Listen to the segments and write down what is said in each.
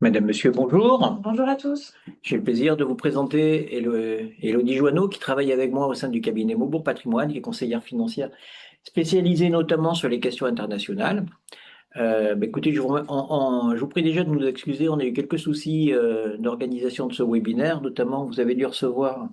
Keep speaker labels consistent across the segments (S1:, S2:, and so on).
S1: Madame, Monsieur, bonjour.
S2: Bonjour à tous.
S1: J'ai le plaisir de vous présenter Élodie Joanneau, qui travaille avec moi au sein du cabinet Maubourg Patrimoine, qui est conseillère financière spécialisée notamment sur les questions internationales. Écoutez, je vous prie déjà de nous excuser, on a eu quelques soucis d'organisation de ce webinaire, notamment vous avez dû recevoir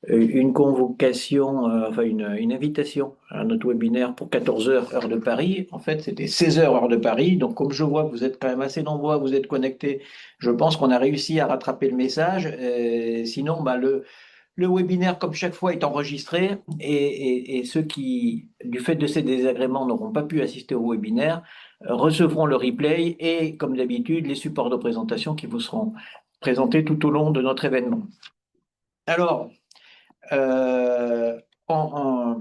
S1: une convocation, enfin une invitation à notre webinaire pour 14 heures, heure de Paris. En fait, c'était 16 heures, heure de Paris. Donc, comme je vois que vous êtes quand même assez nombreux, vous êtes connectés, je pense qu'on a réussi à rattraper le message. Sinon, le webinaire, comme chaque fois, est enregistré et ceux qui, du fait de ces désagréments, n'auront pas pu assister au webinaire, recevront le replay et, comme d'habitude, les supports de présentation qui vous seront présentés tout au long de notre événement. Alors, euh, on,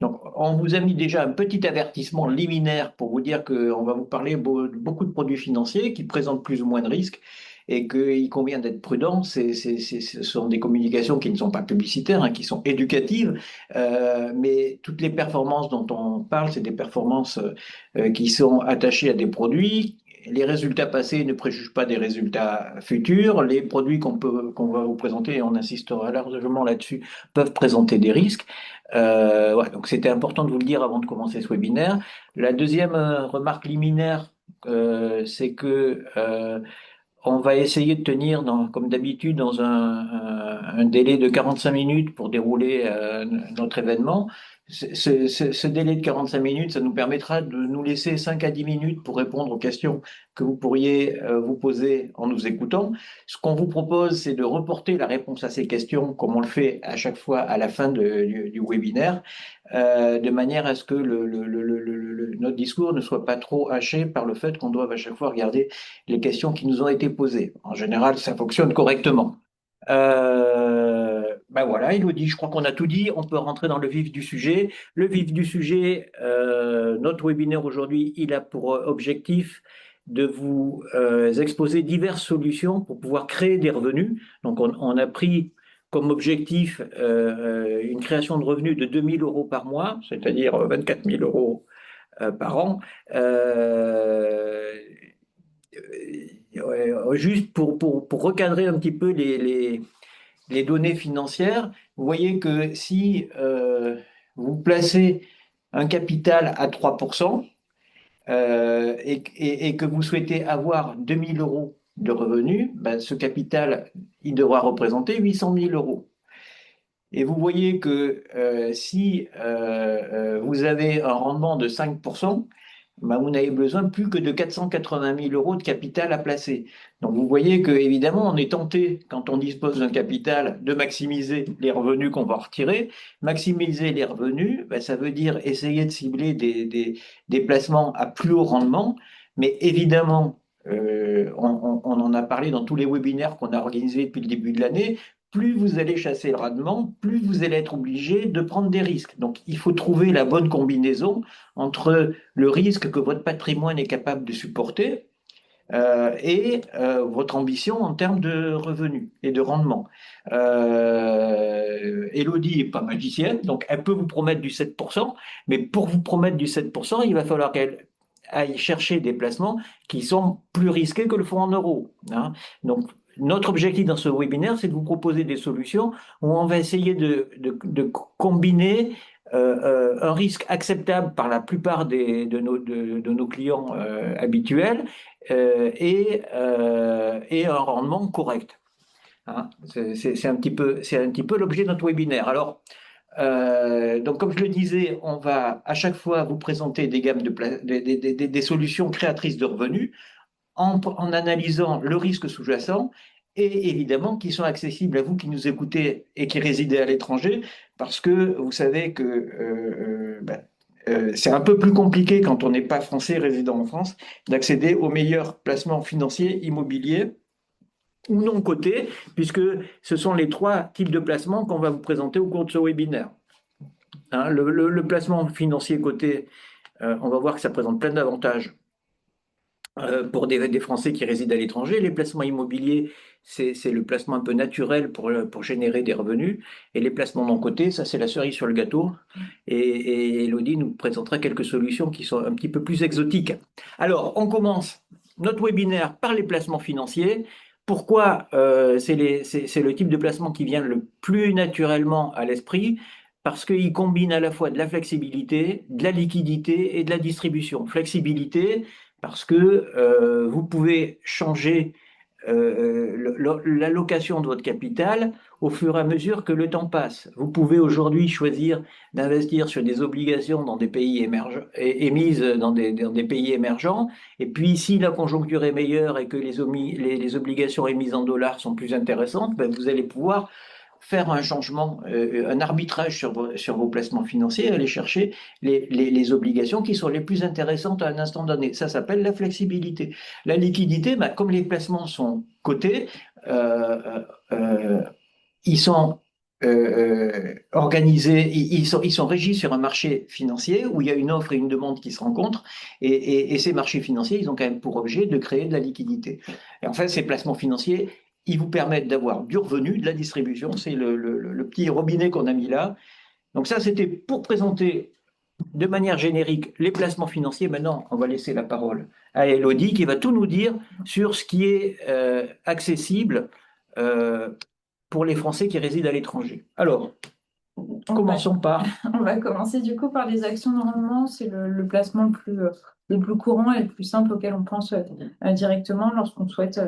S1: donc, on vous a mis déjà un petit avertissement liminaire pour vous dire qu'on va vous parler beaucoup de produits financiers qui présentent plus ou moins de risques et qu'il convient d'être prudent. Ce sont des communications qui ne sont pas publicitaires, hein, qui sont éducatives, mais toutes les performances dont on parle, c'est des performances qui sont attachées à des produits. Les résultats passés ne préjugent pas des résultats futurs. Les produits qu'on va vous présenter, et on insistera largement là-dessus, peuvent présenter des risques. Ouais, donc c'était important de vous le dire avant de commencer ce webinaire. La deuxième remarque liminaire, c'est que on va essayer de tenir, comme d'habitude, dans un délai de 45 minutes pour dérouler notre événement. Ce délai de 45 minutes, ça nous permettra de nous laisser 5 à 10 minutes pour répondre aux questions que vous pourriez vous poser en nous écoutant. Ce qu'on vous propose, c'est de reporter la réponse à ces questions, comme on le fait à chaque fois à la fin du webinaire, de manière à ce que notre discours ne soit pas trop haché par le fait qu'on doive à chaque fois regarder les questions qui nous ont été posées. En général, ça fonctionne correctement. Voilà, Elodie, je crois qu'on a tout dit. On peut rentrer dans le vif du sujet. Le vif du sujet, notre webinaire aujourd'hui, il a pour objectif de vous exposer diverses solutions pour pouvoir créer des revenus. Donc, on a pris comme objectif une création de revenus de 2 000 euros par mois, c'est-à-dire 24 000 euros par an. Juste pour recadrer un petit peu les données financières, vous voyez que si vous placez un capital à 3% et que vous souhaitez avoir 2 000 euros de revenus, ben, ce capital, il devra représenter 800 000 euros. Et vous voyez que si vous avez un rendement de 5%, ben, vous n'avez besoin plus que de 480 000 euros de capital à placer. Donc vous voyez que évidemment on est tenté, quand on dispose d'un capital, de maximiser les revenus qu'on va retirer. Maximiser les revenus, ben, ça veut dire essayer de cibler des placements à plus haut rendement. Mais évidemment, on en a parlé dans tous les webinaires qu'on a organisés depuis le début de l'année, plus vous allez chasser le rendement, plus vous allez être obligé de prendre des risques. Donc il faut trouver la bonne combinaison entre le risque que votre patrimoine est capable de supporter et votre ambition en termes de revenus et de rendement. Elodie n'est pas magicienne, donc elle peut vous promettre du 7%, mais pour vous promettre du 7%, il va falloir qu'elle aille chercher des placements qui sont plus risqués que le fonds en euros, hein. Donc, notre objectif dans ce webinaire, c'est de vous proposer des solutions où on va essayer de combiner un risque acceptable par la plupart de nos clients habituels et un rendement correct, hein. C'est un petit peu l'objet de notre webinaire. Alors, donc, comme je le disais, on va à chaque fois vous présenter des gammes des solutions créatrices de revenus en analysant le risque sous-jacent et évidemment qui sont accessibles à vous qui nous écoutez et qui résidez à l'étranger, parce que vous savez que c'est un peu plus compliqué quand on n'est pas français résident en France d'accéder aux meilleurs placements financiers immobiliers ou non cotés, puisque ce sont les trois types de placements qu'on va vous présenter au cours de ce webinaire, hein. Le placement financier coté, on va voir que ça présente plein d'avantages pour des Français qui résident à l'étranger. Les placements immobiliers, c'est le placement un peu naturel pour générer des revenus. Et les placements non cotés, ça, c'est la cerise sur le gâteau. Et Elodie nous présentera quelques solutions qui sont un petit peu plus exotiques. Alors, on commence notre webinaire par les placements financiers. Pourquoi c'est le type de placement qui vient le plus naturellement à l'esprit? Parce qu'il combine à la fois de la flexibilité, de la liquidité et de la distribution. Flexibilité, parce que vous pouvez changer l'allocation de votre capital au fur et à mesure que le temps passe. Vous pouvez aujourd'hui choisir d'investir sur des obligations dans des pays émergents, émises dans des pays émergents. Et puis, si la conjoncture est meilleure et que les obligations émises en dollars sont plus intéressantes, ben, vous allez pouvoir faire un changement, un arbitrage sur vos placements financiers, aller chercher les obligations qui sont les plus intéressantes à un instant donné. Ça s'appelle la flexibilité. La liquidité, ben, comme les placements sont cotés, euh, euh, ils sont organisés, ils sont régis sur un marché financier où il y a une offre et une demande qui se rencontrent, et ces marchés financiers, ils ont quand même pour objet de créer de la liquidité. Et en fait, ces placements financiers, ils vous permettent d'avoir du revenu, de la distribution, c'est le petit robinet qu'on a mis là. Donc ça, c'était pour présenter de manière générique les placements financiers. Maintenant, on va laisser la parole à Elodie qui va tout nous dire sur ce qui est accessible euh, pour les Français qui résident à l'étranger. Alors, commençons par...
S2: On va commencer du coup par les actions de rendement. C'est le placement le plus courant et le plus simple auquel on pense directement lorsqu'on souhaite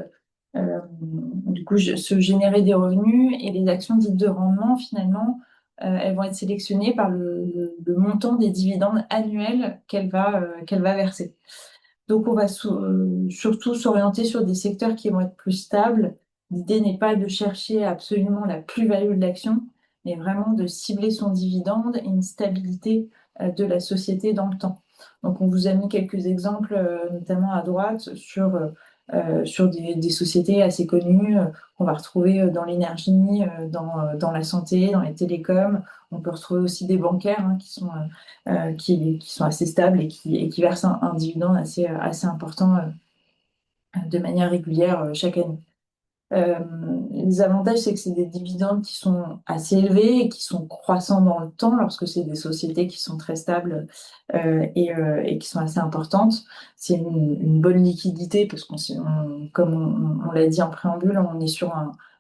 S2: du coup se générer des revenus. Et les actions dites de rendement, finalement, elles vont être sélectionnées par le montant des dividendes annuels qu'elle va verser. Donc, on va surtout s'orienter sur des secteurs qui vont être plus stables. L'idée n'est pas de chercher absolument la plus-value de l'action, mais vraiment de cibler son dividende et une stabilité de la société dans le temps. Donc, on vous a mis quelques exemples, notamment à droite, sur des sociétés assez connues qu'on va retrouver dans l'énergie, dans la santé, dans les télécoms. On peut retrouver aussi des bancaires qui sont assez stables et qui versent un dividende assez important de manière régulière chaque année. Euh, les avantages, c'est que c'est des dividendes qui sont assez élevés et qui sont croissants dans le temps lorsque c'est des sociétés qui sont très stables et qui sont assez importantes. C'est une bonne liquidité parce comme on l'a dit en préambule, on est sur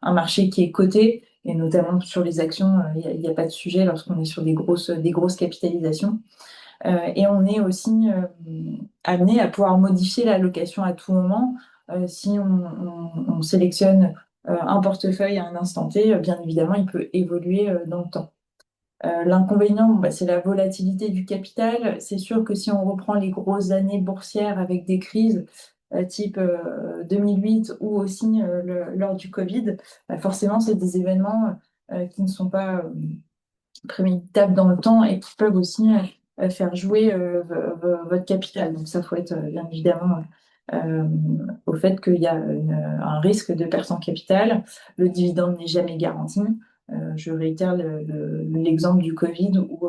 S2: un marché qui est coté et notamment sur les actions, il n'y a pas de sujet lorsqu'on est sur des grosses capitalisations. Et on est aussi amené à pouvoir modifier l'allocation à tout moment. Si on sélectionne un portefeuille à un instant T, bien évidemment, il peut évoluer dans le temps. L'inconvénient, bon, bah, c'est la volatilité du capital. C'est sûr que si on reprend les grosses années boursières avec des crises type 2008 ou aussi lors du Covid, bah, forcément, c'est des événements qui ne sont pas préméditables dans le temps et qui peuvent aussi faire jouer votre capital. Donc ça, faut être bien évidemment euh, au fait qu'il y a un risque de perte en capital. Le dividende n'est jamais garanti. Je réitère l'exemple du Covid où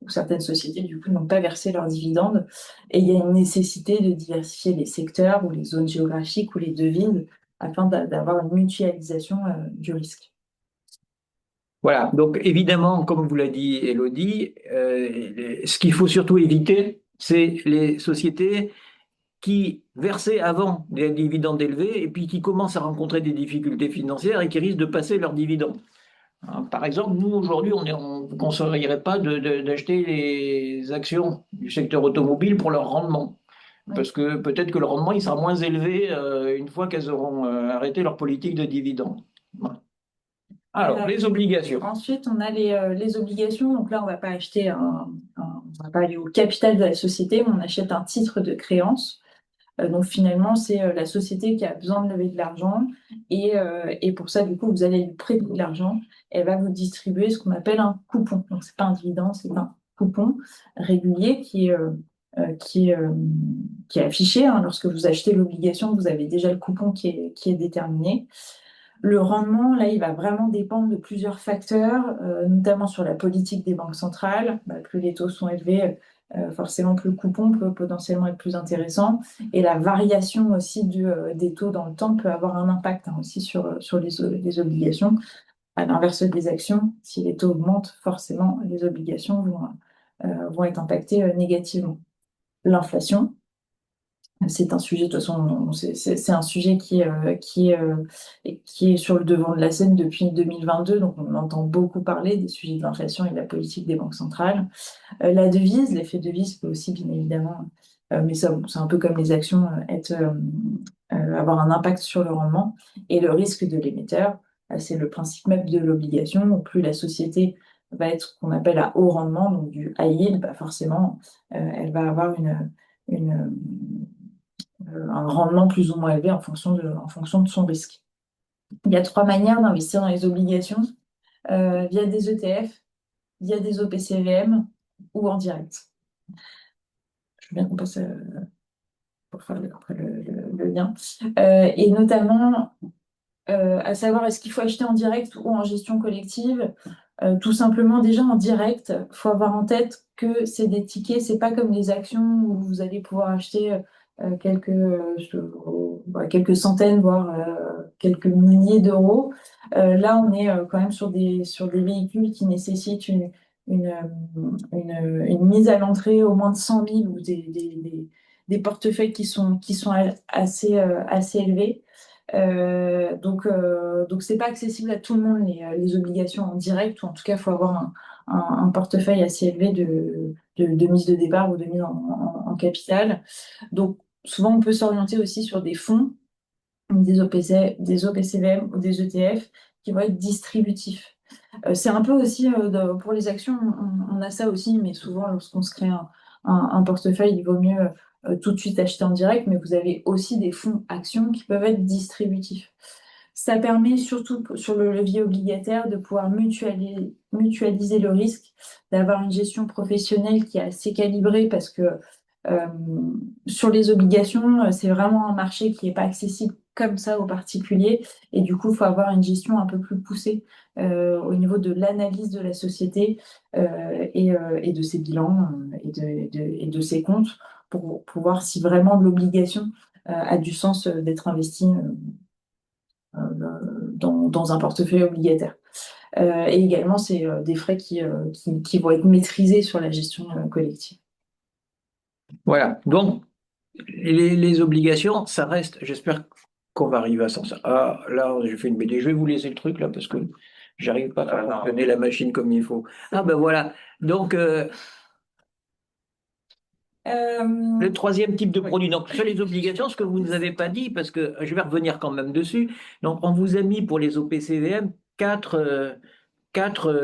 S2: certaines sociétés du coup n'ont pas versé leurs dividendes et il y a une nécessité de diversifier les secteurs ou les zones géographiques ou les devises afin d'avoir une mutualisation du risque.
S1: Voilà, donc évidemment, comme vous l'a dit Elodie, ce qu'il faut surtout éviter, c'est les sociétés qui versaient avant des dividendes élevés et puis qui commencent à rencontrer des difficultés financières et qui risquent de passer leurs dividendes. Hein, par exemple, nous, aujourd'hui, on ne conseillerait pas d'acheter les actions du secteur automobile pour leur rendement.
S2: Oui.
S1: Parce que peut-être que le rendement il sera moins élevé une fois qu'elles auront arrêté leur politique de dividendes. Voilà. Alors,
S2: Alors,
S1: les obligations.
S2: ensuite, on a les obligations. Donc là, on ne va pas acheter on va pas aller au capital de la société, mais on achète un titre de créance. Donc finalement, c'est la société qui a besoin de lever de l'argent et pour ça, du coup, vous allez lui prêter de l'argent. Elle va vous distribuer ce qu'on appelle un coupon. Donc c'est pas un dividende, c'est un coupon régulier qui est affiché. Hein. Lorsque vous achetez l'obligation, vous avez déjà le coupon qui est déterminé. Le rendement, là, il va vraiment dépendre de plusieurs facteurs, notamment sur la politique des banques centrales. Bah, plus les taux sont élevés, forcément, plus le coupon peut potentiellement être plus intéressant. Et la variation aussi des taux dans le temps peut avoir un impact hein, aussi sur les obligations. À l'inverse des actions, si les taux augmentent, forcément, les obligations vont être impactées négativement. L'inflation, C'est un sujet, de toute façon, c'est un sujet qui est sur le devant de la scène depuis 2022, donc on entend beaucoup parler des sujets de l'inflation et de la politique des banques centrales. La devise, l'effet devise peut aussi bien évidemment, mais ça, bon, c'est un peu comme les actions, avoir un impact sur le rendement et le risque de l'émetteur. C'est le principe même de l'obligation. Donc, plus la société va être ce qu'on appelle à haut rendement, donc du high yield, bah forcément, elle va avoir une, un rendement plus ou moins élevé en fonction de son risque. Il y a trois manières d'investir dans les obligations, via des ETF, via des OPCVM ou en direct. Je veux bien qu'on passe pour faire après le lien. Et notamment, à savoir, est-ce qu'il faut acheter en direct ou en gestion collective? Tout simplement, déjà en direct, il faut avoir en tête que c'est des tickets, c'est pas comme les actions où vous allez pouvoir acheter quelques centaines, voire quelques milliers d'euros. Là, on est quand même sur des véhicules qui nécessitent une, une mise à l'entrée au moins de 100 000 ou des portefeuilles qui sont assez élevés. Donc c'est pas accessible à tout le monde les obligations en direct, ou en tout cas, il faut avoir un portefeuille assez élevé de mise de départ ou de mise en capital. Donc souvent, on peut s'orienter aussi sur des fonds, des OPCVM ou des ETF qui vont être distributifs. C'est un peu aussi, pour les actions, on a ça aussi, mais souvent, lorsqu'on se crée un portefeuille, il vaut mieux tout de suite acheter en direct, mais vous avez aussi des fonds actions qui peuvent être distributifs. Ça permet surtout sur le levier obligataire de pouvoir mutualiser le risque, d'avoir une gestion professionnelle qui est assez calibrée parce que euh, sur les obligations, c'est vraiment un marché qui n'est pas accessible comme ça aux particuliers et du coup, il faut avoir une gestion un peu plus poussée au niveau de l'analyse de la société et de ses bilans et de ses comptes pour voir si vraiment l'obligation a du sens d'être investie dans un portefeuille obligataire. Et également, c'est des frais qui vont être maîtrisés sur la gestion collective.
S1: Voilà. Donc, les obligations, ça reste, j'espère qu'on va arriver à s'en sortir. Ah, là, j'ai fait une BD. Je vais vous laisser le truc, là, parce que j'arrive pas à faire fonctionner la machine comme il faut. Ah, ben voilà. Donc,
S2: Euh,
S1: le troisième type de produit. Donc, sur les obligations, ce que vous ne nous avez pas dit, parce que je vais revenir quand même dessus. Donc, on vous a mis pour les OPCVM quatre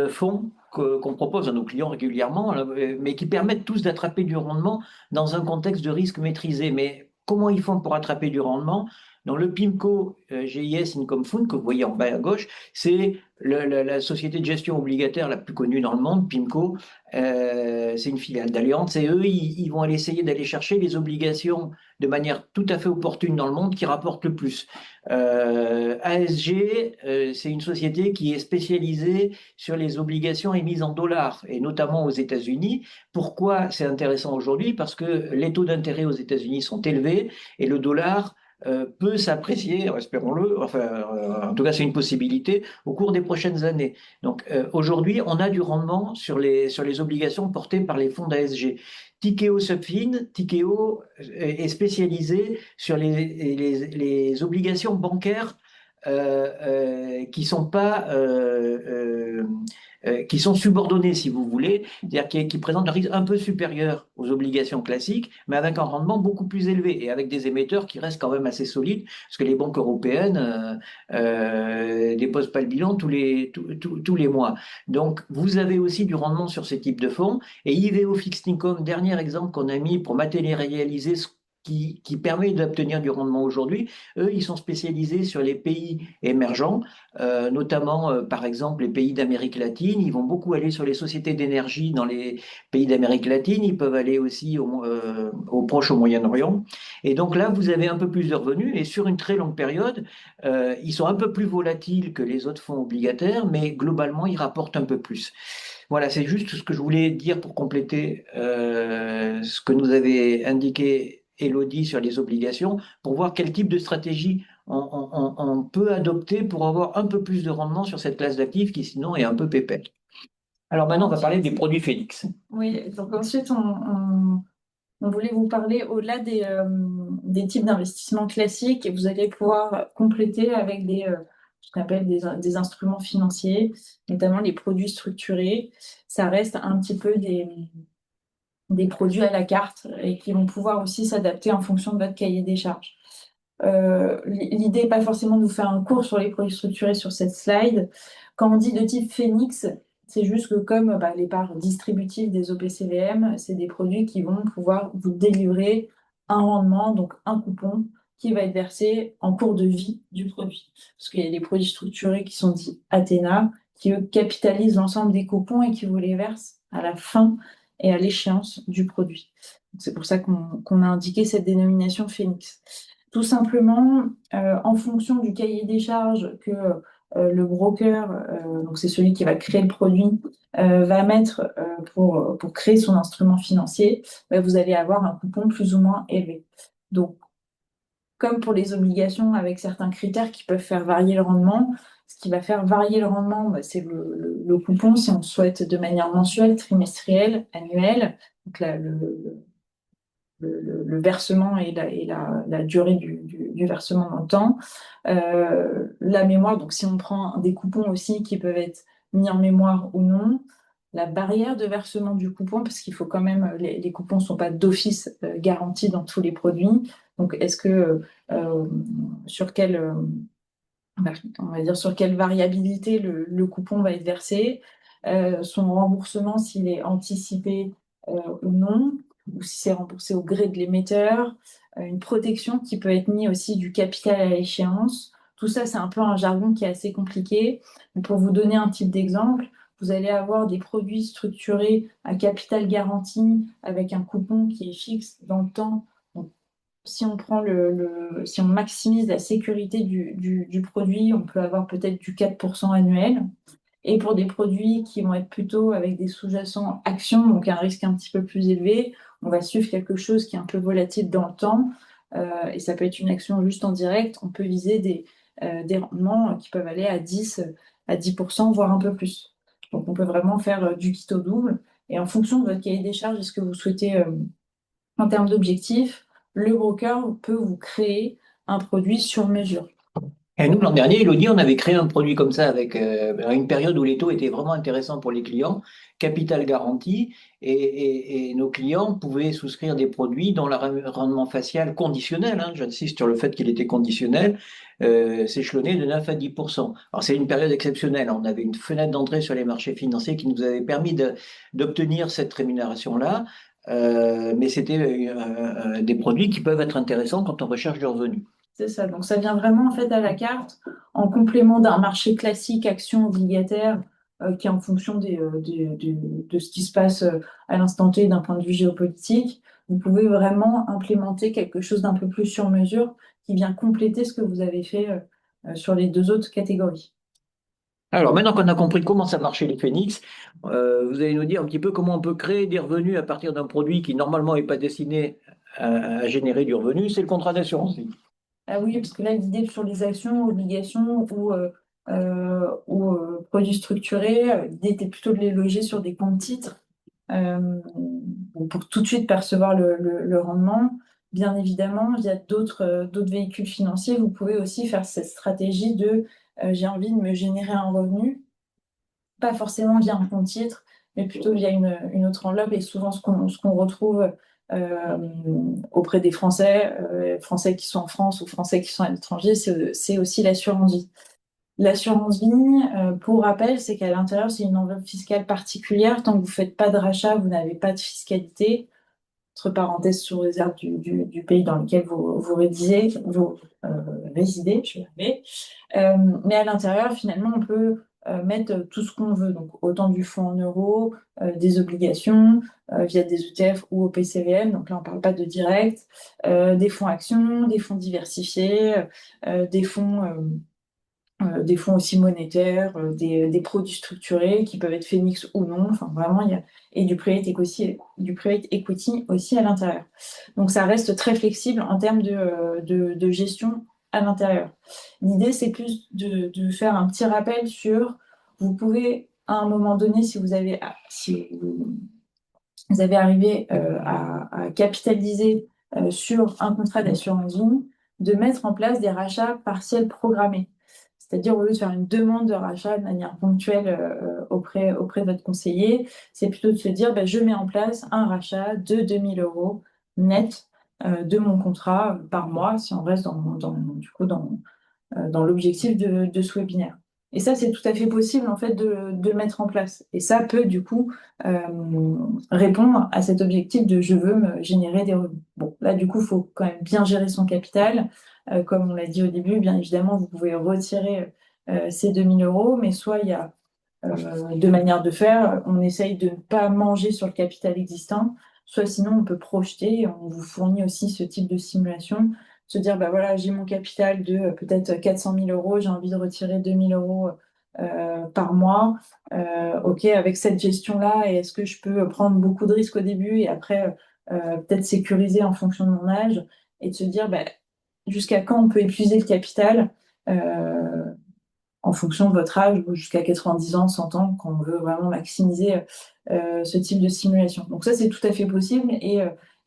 S1: fonds qu'on propose à nos clients régulièrement, mais qui permettent tous d'attraper du rendement dans un contexte de risque maîtrisé. Mais comment ils font pour attraper du rendement? Dans le PIMCO GIS Income Fund, que vous voyez en bas à gauche, c'est la société de gestion obligataire la plus connue dans le monde, PIMCO. C'est une filiale d'Allianz. Et eux, ils vont aller essayer d'aller chercher les obligations de manière tout à fait opportune dans le monde qui rapportent le plus. ASG, c'est une société qui est spécialisée sur les obligations émises en dollars, et notamment aux États-Unis. Pourquoi c'est intéressant aujourd'hui? Parce que les taux d'intérêt aux États-Unis sont élevés et le dollar peut s'apprécier, espérons-le, enfin, en tout cas c'est une possibilité, au cours des prochaines années. Donc aujourd'hui, on a du rendement sur les obligations portées par les fonds d'ASG. Tikeo Subfin, Tikeo est spécialisé sur les obligations bancaires qui sont pas qui sont subordonnées, si vous voulez, c'est-à-dire qui présentent un risque un peu supérieur aux obligations classiques, mais avec un rendement beaucoup plus élevé et avec des émetteurs qui restent quand même assez solides, parce que les banques européennes déposent pas le bilan tous les mois. Donc, vous avez aussi du rendement sur ces types de fonds. Et IVO Fixed Income, dernier exemple qu'on a mis pour matérialiser ce qui permet d'obtenir du rendement aujourd'hui, eux, ils sont spécialisés sur les pays émergents, notamment, par exemple, les pays d'Amérique latine. Ils vont beaucoup aller sur les sociétés d'énergie dans les pays d'Amérique latine. Ils peuvent aller aussi au Proche, au Moyen-Orient. Et donc là, vous avez un peu plus de revenus. Et sur une très longue période, ils sont un peu plus volatiles que les autres fonds obligataires, mais globalement, ils rapportent un peu plus. Voilà, c'est juste ce que je voulais dire pour compléter ce que nous avait indiqué Elodie sur les obligations, pour voir quel type de stratégie on peut adopter pour avoir un peu plus de rendement sur cette classe d'actifs qui sinon est un peu pépère. Alors maintenant, on va parler des produits Félix.
S2: Oui, donc ensuite, on voulait vous parler au-delà des types d'investissements classiques et vous allez pouvoir compléter avec ce qu'on appelle des instruments financiers, notamment les produits structurés. Ça reste un petit peu des produits à la carte et qui vont pouvoir aussi s'adapter en fonction de votre cahier des charges. L'idée n'est pas forcément de vous faire un cours sur les produits structurés sur cette slide. Quand on dit de type Phoenix, c'est juste que comme les parts distributives des OPCVM, c'est des produits qui vont pouvoir vous délivrer un rendement, donc un coupon, qui va être versé en cours de vie du produit. Parce qu'il y a des produits structurés qui sont dits Athéna, qui eux capitalisent l'ensemble des coupons et qui vous les versent à la fin et à l'échéance du produit. C'est pour ça qu'on a indiqué cette dénomination Phoenix. Tout simplement, en fonction du cahier des charges que le broker, donc c'est celui qui va créer le produit, va mettre pour créer son instrument financier, vous allez avoir un coupon plus ou moins élevé. Donc, comme pour les obligations avec certains critères qui peuvent faire varier le rendement, ce qui va faire varier le rendement, c'est le coupon si on souhaite de manière mensuelle, trimestrielle, annuelle. Donc le versement et la durée du versement dans le temps. La mémoire, donc si on prend des coupons aussi qui peuvent être mis en mémoire ou non, la barrière de versement du coupon, parce qu'il faut quand même, les coupons ne sont pas d'office garantis dans tous les produits. Donc, est-ce que sur quelle, on va dire sur quelle variabilité le coupon va être versé, son remboursement s'il est anticipé ou non, ou si c'est remboursé au gré de l'émetteur, une protection qui peut être mise aussi du capital à l'échéance. Tout ça, c'est un peu un jargon qui est assez compliqué. Mais pour vous donner un type d'exemple, vous allez avoir des produits structurés à capital garanti avec un coupon qui est fixe dans le temps. Donc, si on prend si on maximise la sécurité du produit, on peut avoir peut-être du 4% annuel. Et pour des produits qui vont être plutôt avec des sous-jacents actions, donc un risque un petit peu plus élevé, on va suivre quelque chose qui est un peu volatile dans le temps. Et ça peut être une action juste en direct. On peut viser des rendements qui peuvent aller à 10%, voire un peu plus. Donc on peut vraiment faire du kit au double. Et en fonction de votre cahier des charges et ce que vous souhaitez en termes d'objectifs, le broker peut vous créer un produit sur mesure.
S1: Et nous, l'an dernier, Elodie, on avait créé un produit comme ça avec une période où les taux étaient vraiment intéressants pour les clients, capital garanti, et nos clients pouvaient souscrire des produits dont le rendement facial conditionnel, j'insiste sur le fait qu'il était conditionnel, s'échelonnait de 9 à 10%. Alors c'est une période exceptionnelle, on avait une fenêtre d'entrée sur les marchés financiers qui nous avait permis d'obtenir cette rémunération-là, mais c'était des produits qui peuvent être intéressants quand on recherche du revenu.
S2: C'est ça. Donc, ça vient vraiment en fait à la carte en complément d'un marché classique action obligataire qui est en fonction de ce qui se passe à l'instant T d'un point de vue géopolitique. Vous pouvez vraiment implémenter quelque chose d'un peu plus sur mesure qui vient compléter ce que vous avez fait sur les deux autres catégories.
S1: Alors, maintenant qu'on a compris comment ça marchait les Phoenix, vous allez nous dire un petit peu comment on peut créer des revenus à partir d'un produit qui normalement n'est pas destiné à générer du revenu, c'est le contrat d'assurance vie.
S2: Ah oui, parce que là, l'idée sur les actions, obligations ou produits structurés, l'idée était plutôt de les loger sur des comptes titres pour tout de suite percevoir le rendement. Bien évidemment, via d'autres véhicules financiers, vous pouvez aussi faire cette stratégie de j'ai envie de me générer un revenu, pas forcément via un compte titre, mais plutôt via une autre enveloppe. Et souvent, ce qu'on retrouve auprès des Français, Français qui sont en France ou Français qui sont à l'étranger, c'est aussi l'assurance vie. L'assurance vie, pour rappel, c'est qu'à l'intérieur, c'est une enveloppe fiscale particulière. Tant que vous ne faites pas de rachat, vous n'avez pas de fiscalité. Entre parenthèses, sous réserve du pays dans lequel vous résidez, je vais y arriver. Mais à l'intérieur, finalement, on peut mettre tout ce qu'on veut. Donc, autant du fonds en euros, des obligations, via des ETF ou au PCVM. Donc là, on ne parle pas de direct. Des fonds actions, des fonds diversifiés, des fonds aussi monétaires, des produits structurés qui peuvent être Phoenix ou non. Enfin, vraiment, et du private equity aussi à l'intérieur. Donc, ça reste très flexible en termes de gestion à l'intérieur. L'idée, c'est plus de faire un petit rappel sur, vous pouvez, à un moment donné, si vous avez arrivé à capitaliser sur un contrat d'assurance vie, de mettre en place des rachats partiels programmés. C'est-à-dire, au lieu de faire une demande de rachat de manière ponctuelle auprès de votre conseiller, c'est plutôt de se dire, ben, je mets en place un rachat de 2 000 € net de mon contrat par mois, si on reste dans l'objectif de ce webinaire. Et ça, c'est tout à fait possible en fait de le mettre en place. Et ça peut du coup répondre à cet objectif de je veux me générer des revenus. Bon, là du coup, il faut quand même bien gérer son capital. Comme on l'a dit au début, bien évidemment, vous pouvez retirer ces 2 000 €, mais soit il y a deux manières de faire. On essaye de ne pas manger sur le capital existant, soit sinon on peut projeter. On vous fournit aussi ce type de simulation, se dire, bah voilà, j'ai mon capital de peut-être 400 000 €, j'ai envie de retirer 2 000 € par mois. OK, avec cette gestion-là, est-ce que je peux prendre beaucoup de risques au début et après peut-être sécuriser en fonction de mon âge et de se dire, bah, jusqu'à quand on peut épuiser le capital en fonction de votre âge, jusqu'à 90 ans, 100 ans, quand on veut vraiment maximiser ce type de simulation. Donc ça, c'est tout à fait possible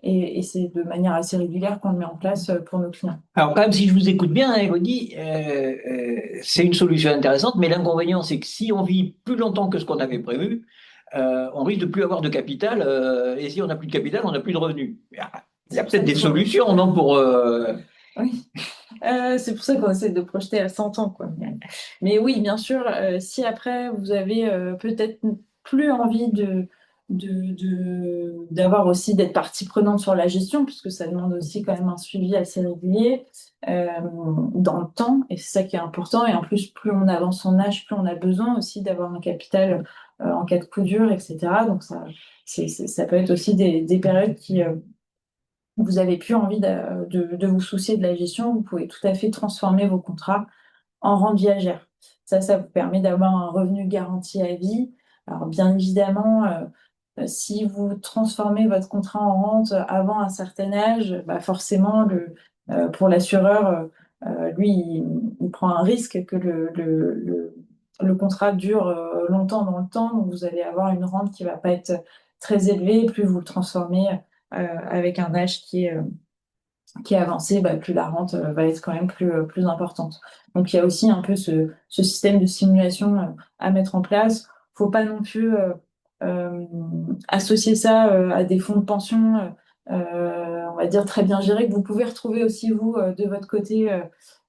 S2: et c'est de manière assez régulière qu'on le met en place pour nos clients.
S1: Alors, quand même, si je vous écoute bien, hein, Elodie, c'est une solution intéressante, mais l'inconvénient, c'est que si on vit plus longtemps que ce qu'on avait prévu, on risque de plus avoir de capital, et si on n'a plus de capital, on n'a plus de revenus. Il y a peut-être des solutions, non, pour...
S2: Oui. C'est pour ça qu'on essaie de projeter à 100 ans, quoi. Mais oui, bien sûr, si après vous avez peut-être plus envie d'avoir aussi d'être partie prenante sur la gestion, puisque ça demande aussi quand même un suivi assez régulier dans le temps, et c'est ça qui est important. Et en plus, plus on avance son âge, plus on a besoin aussi d'avoir un capital en cas de coup dur, etc. Donc ça peut être aussi des périodes qui vous avez plus envie de vous soucier de la gestion, vous pouvez tout à fait transformer vos contrats en rente viagère. Ça vous permet d'avoir un revenu garanti à vie. Alors, bien évidemment, si vous transformez votre contrat en rente avant un certain âge, bah forcément, pour l'assureur, lui, il prend un risque que le contrat dure longtemps dans le temps. Donc, vous allez avoir une rente qui ne va pas être très élevée. Plus vous le transformez avec un âge qui est avancé, bah, plus la rente va être quand même plus importante. Donc il y a aussi un peu ce système de simulation à mettre en place. Faut pas non plus euh, associer ça à des fonds de pension, on va dire très bien gérés, que vous pouvez retrouver aussi vous de votre côté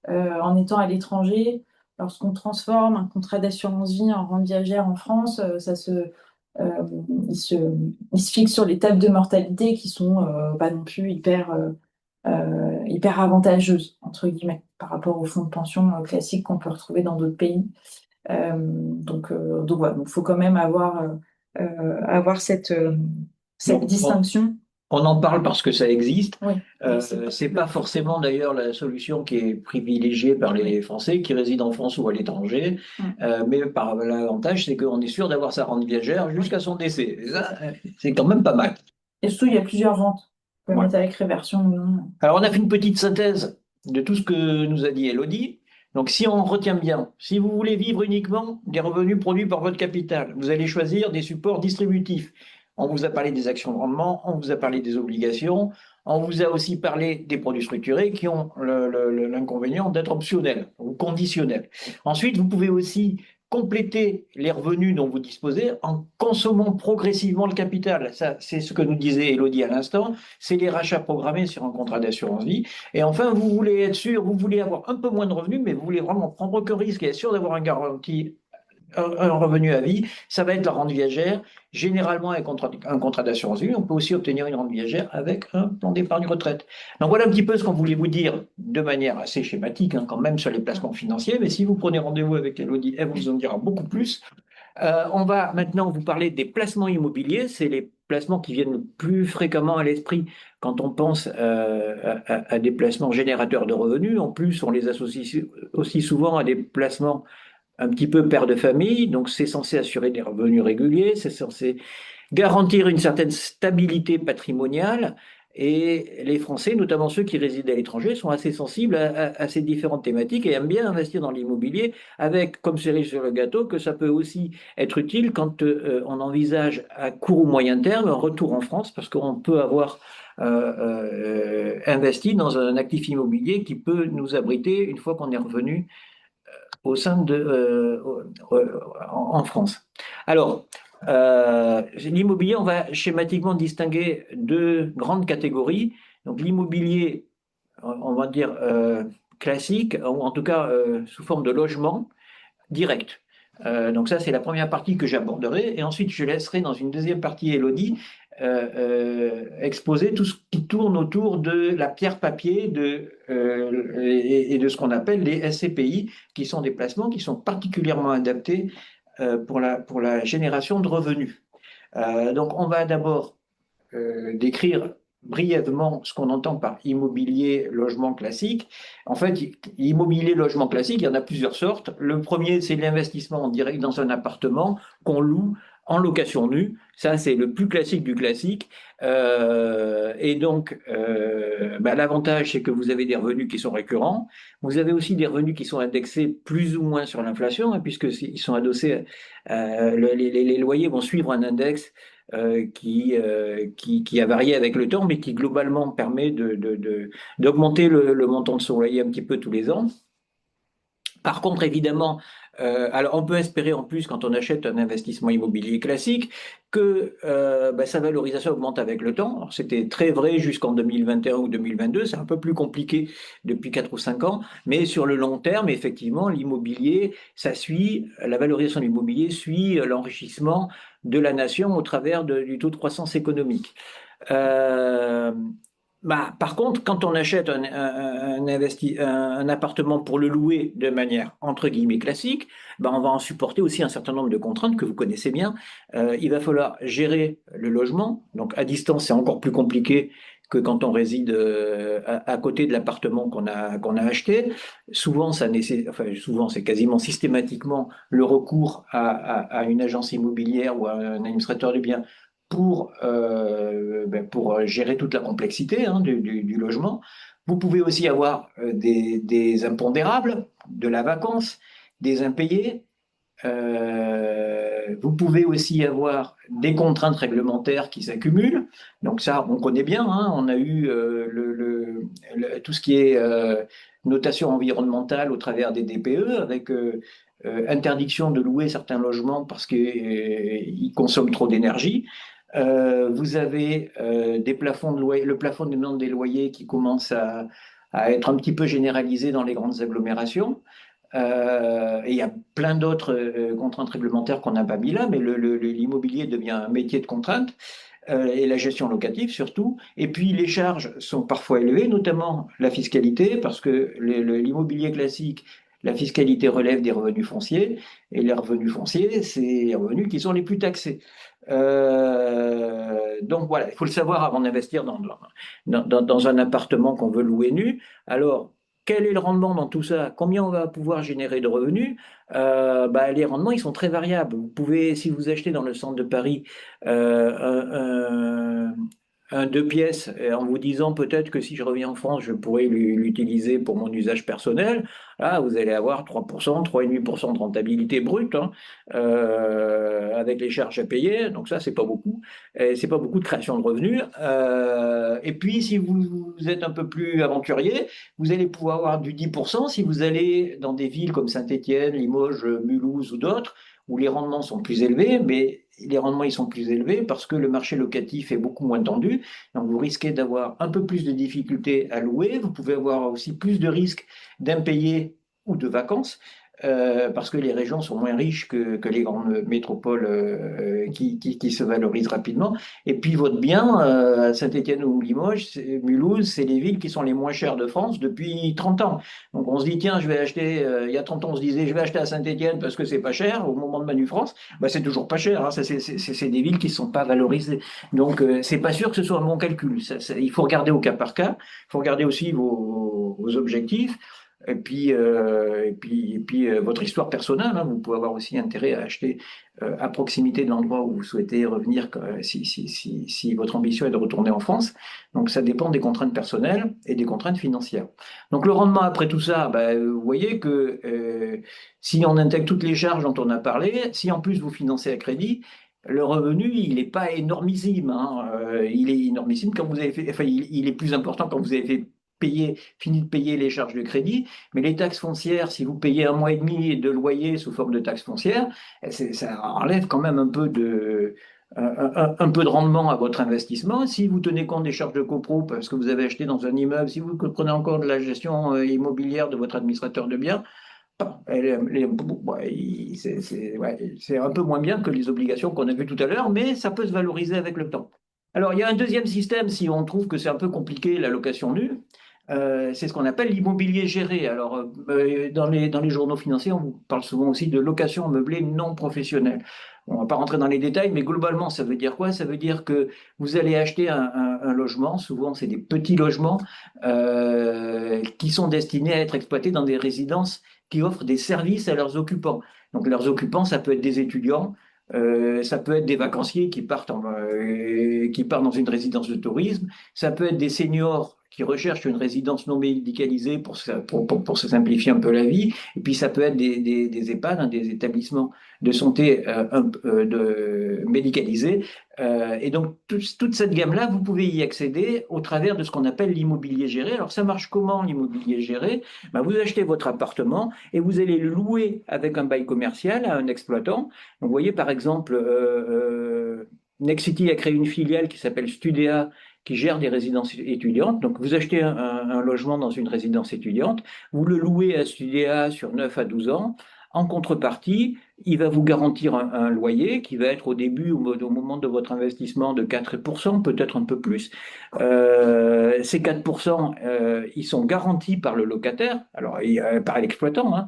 S2: en étant à l'étranger. Lorsqu'on transforme un contrat d'assurance vie en rente viagère en France, euh, il se, il se fixe sur les tables de mortalité qui sont pas non plus hyper avantageuse, entre guillemets, par rapport aux fonds de pension classiques qu'on peut retrouver dans d'autres pays. Donc voilà, il faut quand même avoir cette
S1: Bon,
S2: distinction.
S1: on en parle parce que ça existe.
S2: Oui,
S1: C'est pas forcément d'ailleurs la solution qui est privilégiée par les Français qui résident en France ou à l'étranger. Mais par l'avantage, c'est qu'on est sûr d'avoir sa rente viagère jusqu'à son décès. Et ça, c'est quand même pas mal.
S2: Et surtout, il y a plusieurs rentes. Vous pouvez
S1: Ouais.
S2: mettre avec réversion ou non.
S1: Alors, on a fait une petite synthèse de tout ce que nous a dit Elodie. Donc, si on retient bien, si vous voulez vivre uniquement des revenus produits par votre capital, vous allez choisir des supports distributifs. On vous a parlé des actions de rendement, on vous a parlé des obligations, on vous a aussi parlé des produits structurés qui ont l'inconvénient d'être optionnels ou conditionnels. Ensuite, vous pouvez aussi compléter les revenus dont vous disposez en consommant progressivement le capital. Ça, c'est ce que nous disait Elodie à l'instant, c'est les rachats programmés sur un contrat d'assurance vie. Et enfin, vous voulez être sûr, vous voulez avoir un peu moins de revenus, mais vous voulez vraiment prendre aucun risque et être sûr d'avoir un garantie, un revenu à vie, ça va être la rente viagère. Généralement, avec un contrat d'assurance vie, on peut aussi obtenir une rente viagère avec un plan d'épargne retraite. Donc voilà un petit peu ce qu'on voulait vous dire de manière assez schématique, hein, quand même sur les placements financiers. Mais si vous prenez rendez-vous avec Elodie, elle vous en dira beaucoup plus. On va maintenant vous parler des placements immobiliers. C'est les placements qui viennent le plus fréquemment à l'esprit quand on pense à des placements générateurs de revenus. En plus, on les associe aussi souvent à des placements un petit peu père de famille. Donc, c'est censé assurer des revenus réguliers, c'est censé garantir une certaine stabilité patrimoniale. Et les Français, notamment ceux qui résident à l'étranger, sont assez sensibles à ces différentes thématiques et aiment bien investir dans l'immobilier avec comme cerise sur le gâteau que ça peut aussi être utile quand on envisage à court ou moyen terme un retour en France parce qu'on peut avoir investi dans un actif immobilier qui peut nous abriter une fois qu'on est revenu au sein de, en France. Alors, l'immobilier, on va schématiquement distinguer deux grandes catégories. Donc, l'immobilier, on va dire classique, ou en tout cas sous forme de logement direct. Donc ça, c'est la première partie que j'aborderai. Et ensuite, je laisserai dans une deuxième partie, Elodie, exposer tout ce qui tourne autour de la pierre-papier et de ce qu'on appelle les SCPI, qui sont des placements qui sont particulièrement adaptés pour la génération de revenus. Donc, on va d'abord décrire brièvement ce qu'on entend par immobilier logement classique. En fait, immobilier logement classique, il y en a plusieurs sortes. Le premier, c'est l'investissement en direct dans un appartement qu'on loue en location nue. Ça, c'est le plus classique du classique. Et donc, l'avantage, c'est que vous avez des revenus qui sont récurrents. Vous avez aussi des revenus qui sont indexés plus ou moins sur l'inflation, hein, puisqu'ils sont adossés. Les loyers vont suivre un index qui a varié avec le temps, mais qui globalement permet d'augmenter le montant de son loyer un petit peu tous les ans. Par contre, évidemment, alors on peut espérer en plus quand on achète un investissement immobilier classique que sa valorisation augmente avec le temps. C'était très vrai jusqu'en 2021 ou 2022, c'est un peu plus compliqué depuis 4 ou 5 ans, mais sur le long terme, effectivement, l'immobilier, ça suit, la valorisation de l'immobilier suit l'enrichissement de la nation au travers du taux de croissance économique. Euh, Par contre, quand on achète un appartement pour le louer de manière entre guillemets classique, on va en supporter aussi un certain nombre de contraintes que vous connaissez bien. Il va falloir gérer le logement. Donc à distance, c'est encore plus compliqué que quand on réside à côté de l'appartement qu'on a acheté. Souvent, souvent, c'est quasiment systématiquement le recours à une agence immobilière ou à un administrateur de biens pour gérer toute la complexité du logement. Vous pouvez aussi avoir des impondérables, de la vacance, des impayés. Vous pouvez aussi avoir des contraintes réglementaires qui s'accumulent. Donc ça, on connaît bien. Hein. On a eu tout ce qui est notation environnementale au travers des DPE, avec interdiction de louer certains logements parce qu'ils consomment trop d'énergie. Vous avez des plafonds de loyer, le plafond de demande des loyers qui commence à être un petit peu généralisé dans les grandes agglomérations. Et il y a plein d'autres contraintes réglementaires qu'on n'a pas mis là, mais l'immobilier devient un métier de contrainte, et la gestion locative surtout. Et puis les charges sont parfois élevées, notamment la fiscalité, parce que l'immobilier classique, la fiscalité relève des revenus fonciers, et les revenus fonciers, c'est les revenus qui sont les plus taxés. Donc voilà, il faut le savoir avant d'investir dans un appartement qu'on veut louer nu. Alors, quel est le rendement dans tout ça? Combien on va pouvoir générer de revenus? Les rendements, ils sont très variables. Vous pouvez, si vous achetez dans le centre de Paris un deux pièces, en vous disant peut-être que si je reviens en France, je pourrais l'utiliser pour mon usage personnel, là, vous allez avoir 3%, 3,5% de rentabilité brute, hein, avec les charges à payer. Donc ça, c'est pas beaucoup. C'est pas beaucoup de création de revenus. Et puis, si vous êtes un peu plus aventurier, vous allez pouvoir avoir du 10% si vous allez dans des villes comme Saint-Étienne, Limoges, Mulhouse ou d'autres, où les rendements sont plus élevés, mais les rendements ils sont plus élevés parce que le marché locatif est beaucoup moins tendu. Donc vous risquez d'avoir un peu plus de difficultés à louer. Vous pouvez avoir aussi plus de risques d'impayés ou de vacances. Parce que les régions sont moins riches que les grandes métropoles qui se valorisent rapidement. Et puis votre bien, à Saint-Étienne ou Limoges, Mulhouse, c'est les villes qui sont les moins chères de France depuis 30 ans. Donc on se dit, tiens, je vais acheter, il y a 30 ans, on se disait, je vais acheter à Saint-Étienne parce que c'est pas cher. Au moment de Manu France, c'est toujours pas cher. Hein. C'est des villes qui ne sont pas valorisées. Donc c'est pas sûr que ce soit un bon calcul. Il faut regarder au cas par cas. Il faut regarder aussi vos objectifs. Votre histoire personnelle, hein, vous pouvez avoir aussi intérêt à acheter à proximité de l'endroit où vous souhaitez revenir si votre ambition est de retourner en France. Donc ça dépend des contraintes personnelles et des contraintes financières. Donc le rendement après tout ça, vous voyez que si on intègre toutes les charges dont on a parlé, si en plus vous financez à crédit, le revenu, il n'est pas énormissime, hein. Il est énormissime quand vous avez fait, enfin, il est plus important quand vous avez fini de payer les charges de crédit, mais les taxes foncières, si vous payez 1 mois et demi de loyer sous forme de taxes foncières, ça enlève quand même un peu de rendement à votre investissement. Si vous tenez compte des charges de copro parce que vous avez acheté dans un immeuble, si vous prenez en compte la gestion immobilière de votre administrateur de biens, c'est un peu moins bien que les obligations qu'on a vues tout à l'heure, mais ça peut se valoriser avec le temps. Alors, il y a un deuxième système, si on trouve que c'est un peu compliqué, la location nue, c'est ce qu'on appelle l'immobilier géré. Alors, dans les journaux financiers, on parle souvent aussi de location meublée non professionnelle. On ne va pas rentrer dans les détails, mais globalement, ça veut dire quoi? Ça veut dire que vous allez acheter un logement, souvent c'est des petits logements, qui sont destinés à être exploités dans des résidences qui offrent des services à leurs occupants. Donc, leurs occupants, ça peut être des étudiants, ça peut être des vacanciers qui partent dans une résidence de tourisme, ça peut être des seniors qui recherchent une résidence non médicalisée pour se simplifier un peu la vie, et puis ça peut être des EHPAD, hein, des établissements de santé médicalisés. Et donc toute cette gamme-là, vous pouvez y accéder au travers de ce qu'on appelle l'immobilier géré. Alors ça marche comment l'immobilier géré? Vous achetez votre appartement et vous allez le louer avec un bail commercial à un exploitant. Donc, vous voyez, par exemple, Nexity a créé une filiale qui s'appelle Studéa, qui gère des résidences étudiantes. Donc, vous achetez un logement dans une résidence étudiante, vous le louez à Studéa sur 9 à 12 ans. En contrepartie, il va vous garantir un loyer qui va être au début, au moment de votre investissement, de 4%, peut-être un peu plus. Ces 4%, ils sont garantis par le locataire, alors par l'exploitant, hein.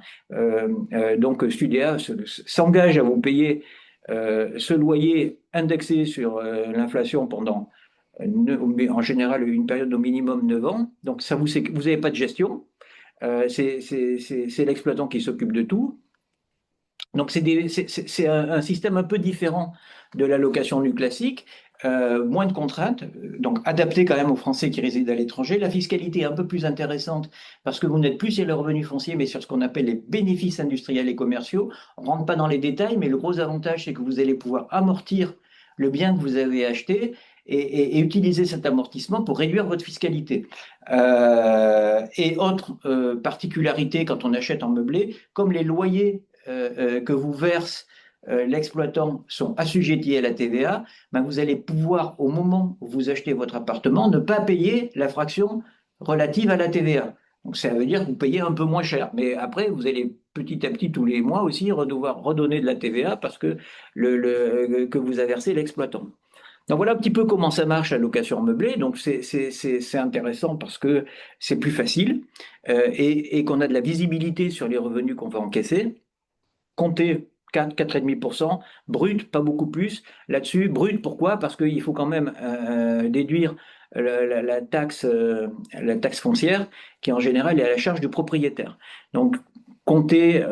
S1: Donc, Studéa s'engage à vous payer ce loyer indexé sur l'inflation pendant, en général, une période au minimum 9 ans. Donc, vous n'avez pas de gestion. C'est l'exploitant qui s'occupe de tout. Donc, c'est un système un peu différent de la location nue classique, moins de contraintes, donc adapté quand même aux Français qui résident à l'étranger. La fiscalité est un peu plus intéressante parce que vous n'êtes plus sur le revenu foncier, mais sur ce qu'on appelle les bénéfices industriels et commerciaux. On ne rentre pas dans les détails, mais le gros avantage, c'est que vous allez pouvoir amortir le bien que vous avez acheté et utiliser cet amortissement pour réduire votre fiscalité. Et autre particularité quand on achète en meublé, comme les loyers que vous verse l'exploitant sont assujettis à la TVA, vous allez pouvoir, au moment où vous achetez votre appartement, ne pas payer la fraction relative à la TVA. Donc ça veut dire que vous payez un peu moins cher. Mais après, vous allez petit à petit, tous les mois aussi, devoir redonner de la TVA parce que, que vous a versé l'exploitant. Donc voilà un petit peu comment ça marche la location meublée. Donc c'est intéressant parce que c'est plus facile et qu'on a de la visibilité sur les revenus qu'on va encaisser. Comptez 4, 4,5%, brut, pas beaucoup plus. Là-dessus, brut, pourquoi? Parce qu'il faut quand même déduire la taxe foncière, qui en général est à la charge du propriétaire. Donc, comptez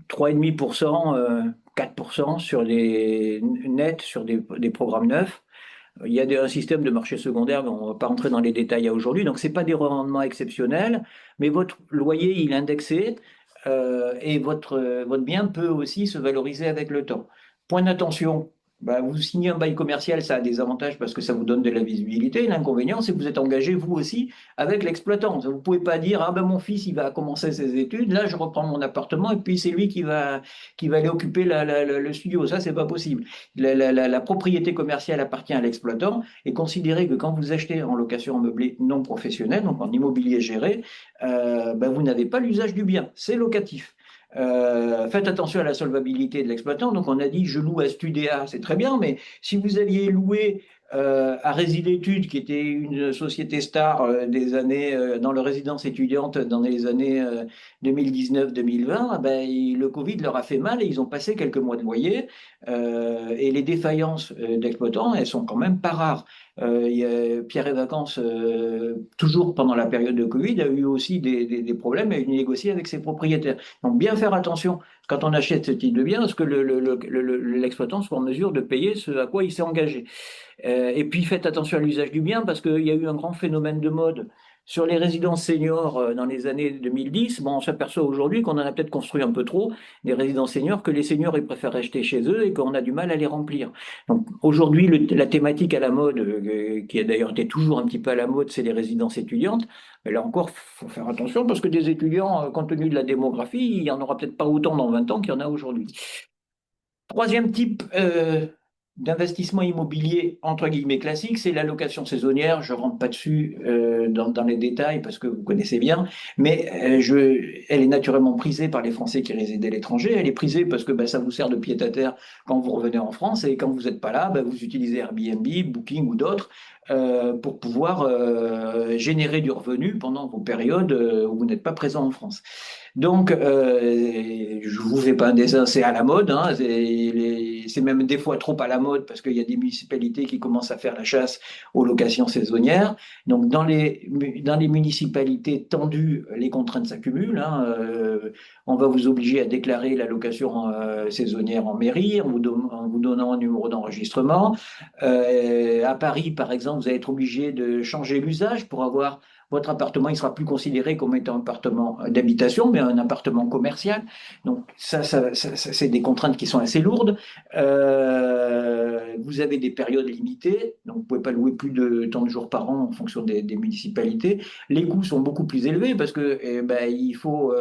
S1: 3,5%, 4% sur les nets, sur des programmes neufs. Il y a un système de marché secondaire, mais on ne va pas rentrer dans les détails aujourd'hui. Donc, ce n'est pas des rendements exceptionnels, mais votre loyer, il est indexé et votre bien peut aussi se valoriser avec le temps. Point d'attention, vous signez un bail commercial, ça a des avantages parce que ça vous donne de la visibilité. L'inconvénient, c'est que vous êtes engagé, vous aussi, avec l'exploitant. Vous ne pouvez pas dire, ah ben mon fils, il va commencer ses études, là, je reprends mon appartement et puis c'est lui qui va aller occuper le studio. Ça, c'est pas possible. La propriété commerciale appartient à l'exploitant et considérez que quand vous achetez en location meublée non professionnelle, donc en immobilier géré, vous n'avez pas l'usage du bien, c'est locatif. Faites attention à la solvabilité de l'exploitant. Donc, on a dit, je loue à Studéa, c'est très bien, mais si vous aviez loué à Résilétudes, qui était une société star des années dans le résidence étudiante dans les années 2019-2020, ben, le Covid leur a fait mal et ils ont passé quelques mois de loyer. Et les défaillances d'exploitants, elles sont quand même pas rares. Il y a Pierre et Vacances, toujours pendant la période de Covid, a eu aussi des problèmes et a eu négocié avec ses propriétaires. Donc bien faire attention quand on achète ce type de bien, à ce que l'exploitant soit en mesure de payer ce à quoi il s'est engagé. Et puis faites attention à l'usage du bien parce qu'il y a eu un grand phénomène de mode sur les résidences seniors dans les années 2010. Bon, on s'aperçoit aujourd'hui qu'on en a peut-être construit un peu trop, des résidences seniors, que les seniors ils préfèrent rester chez eux et qu'on a du mal à les remplir. Donc aujourd'hui, la thématique à la mode, qui a d'ailleurs été toujours un petit peu à la mode, c'est les résidences étudiantes. Mais là encore, il faut faire attention parce que des étudiants, compte tenu de la démographie, il n'y en aura peut-être pas autant dans 20 ans qu'il y en a aujourd'hui. Troisième type d'investissement immobilier, entre guillemets, classique, c'est la location saisonnière. Je ne rentre pas dessus dans les détails parce que vous connaissez bien, mais elle est naturellement prisée par les Français qui résident à l'étranger. Elle est prisée parce que ben, ça vous sert de pied-à-terre quand vous revenez en France et quand vous n'êtes pas là, ben, vous utilisez Airbnb, Booking ou d'autres pour pouvoir générer du revenu pendant vos périodes où vous n'êtes pas présent en France. Donc, je vous fais pas un dessin, c'est à la mode, hein, c'est même des fois trop à la mode parce qu'il y a des municipalités qui commencent à faire la chasse aux locations saisonnières. Donc, dans les municipalités tendues, les contraintes s'accumulent, hein, on va vous obliger à déclarer la location saisonnière en mairie en vous donnant un numéro d'enregistrement. À Paris, par exemple, vous allez être obligé de changer l'usage pour avoir votre appartement, il sera plus considéré comme étant un appartement d'habitation, mais un appartement commercial. Donc c'est des contraintes qui sont assez lourdes. Vous avez des périodes limitées, donc vous ne pouvez pas louer plus de tant de jours par an en fonction des municipalités. Les coûts sont beaucoup plus élevés parce que ben, il faut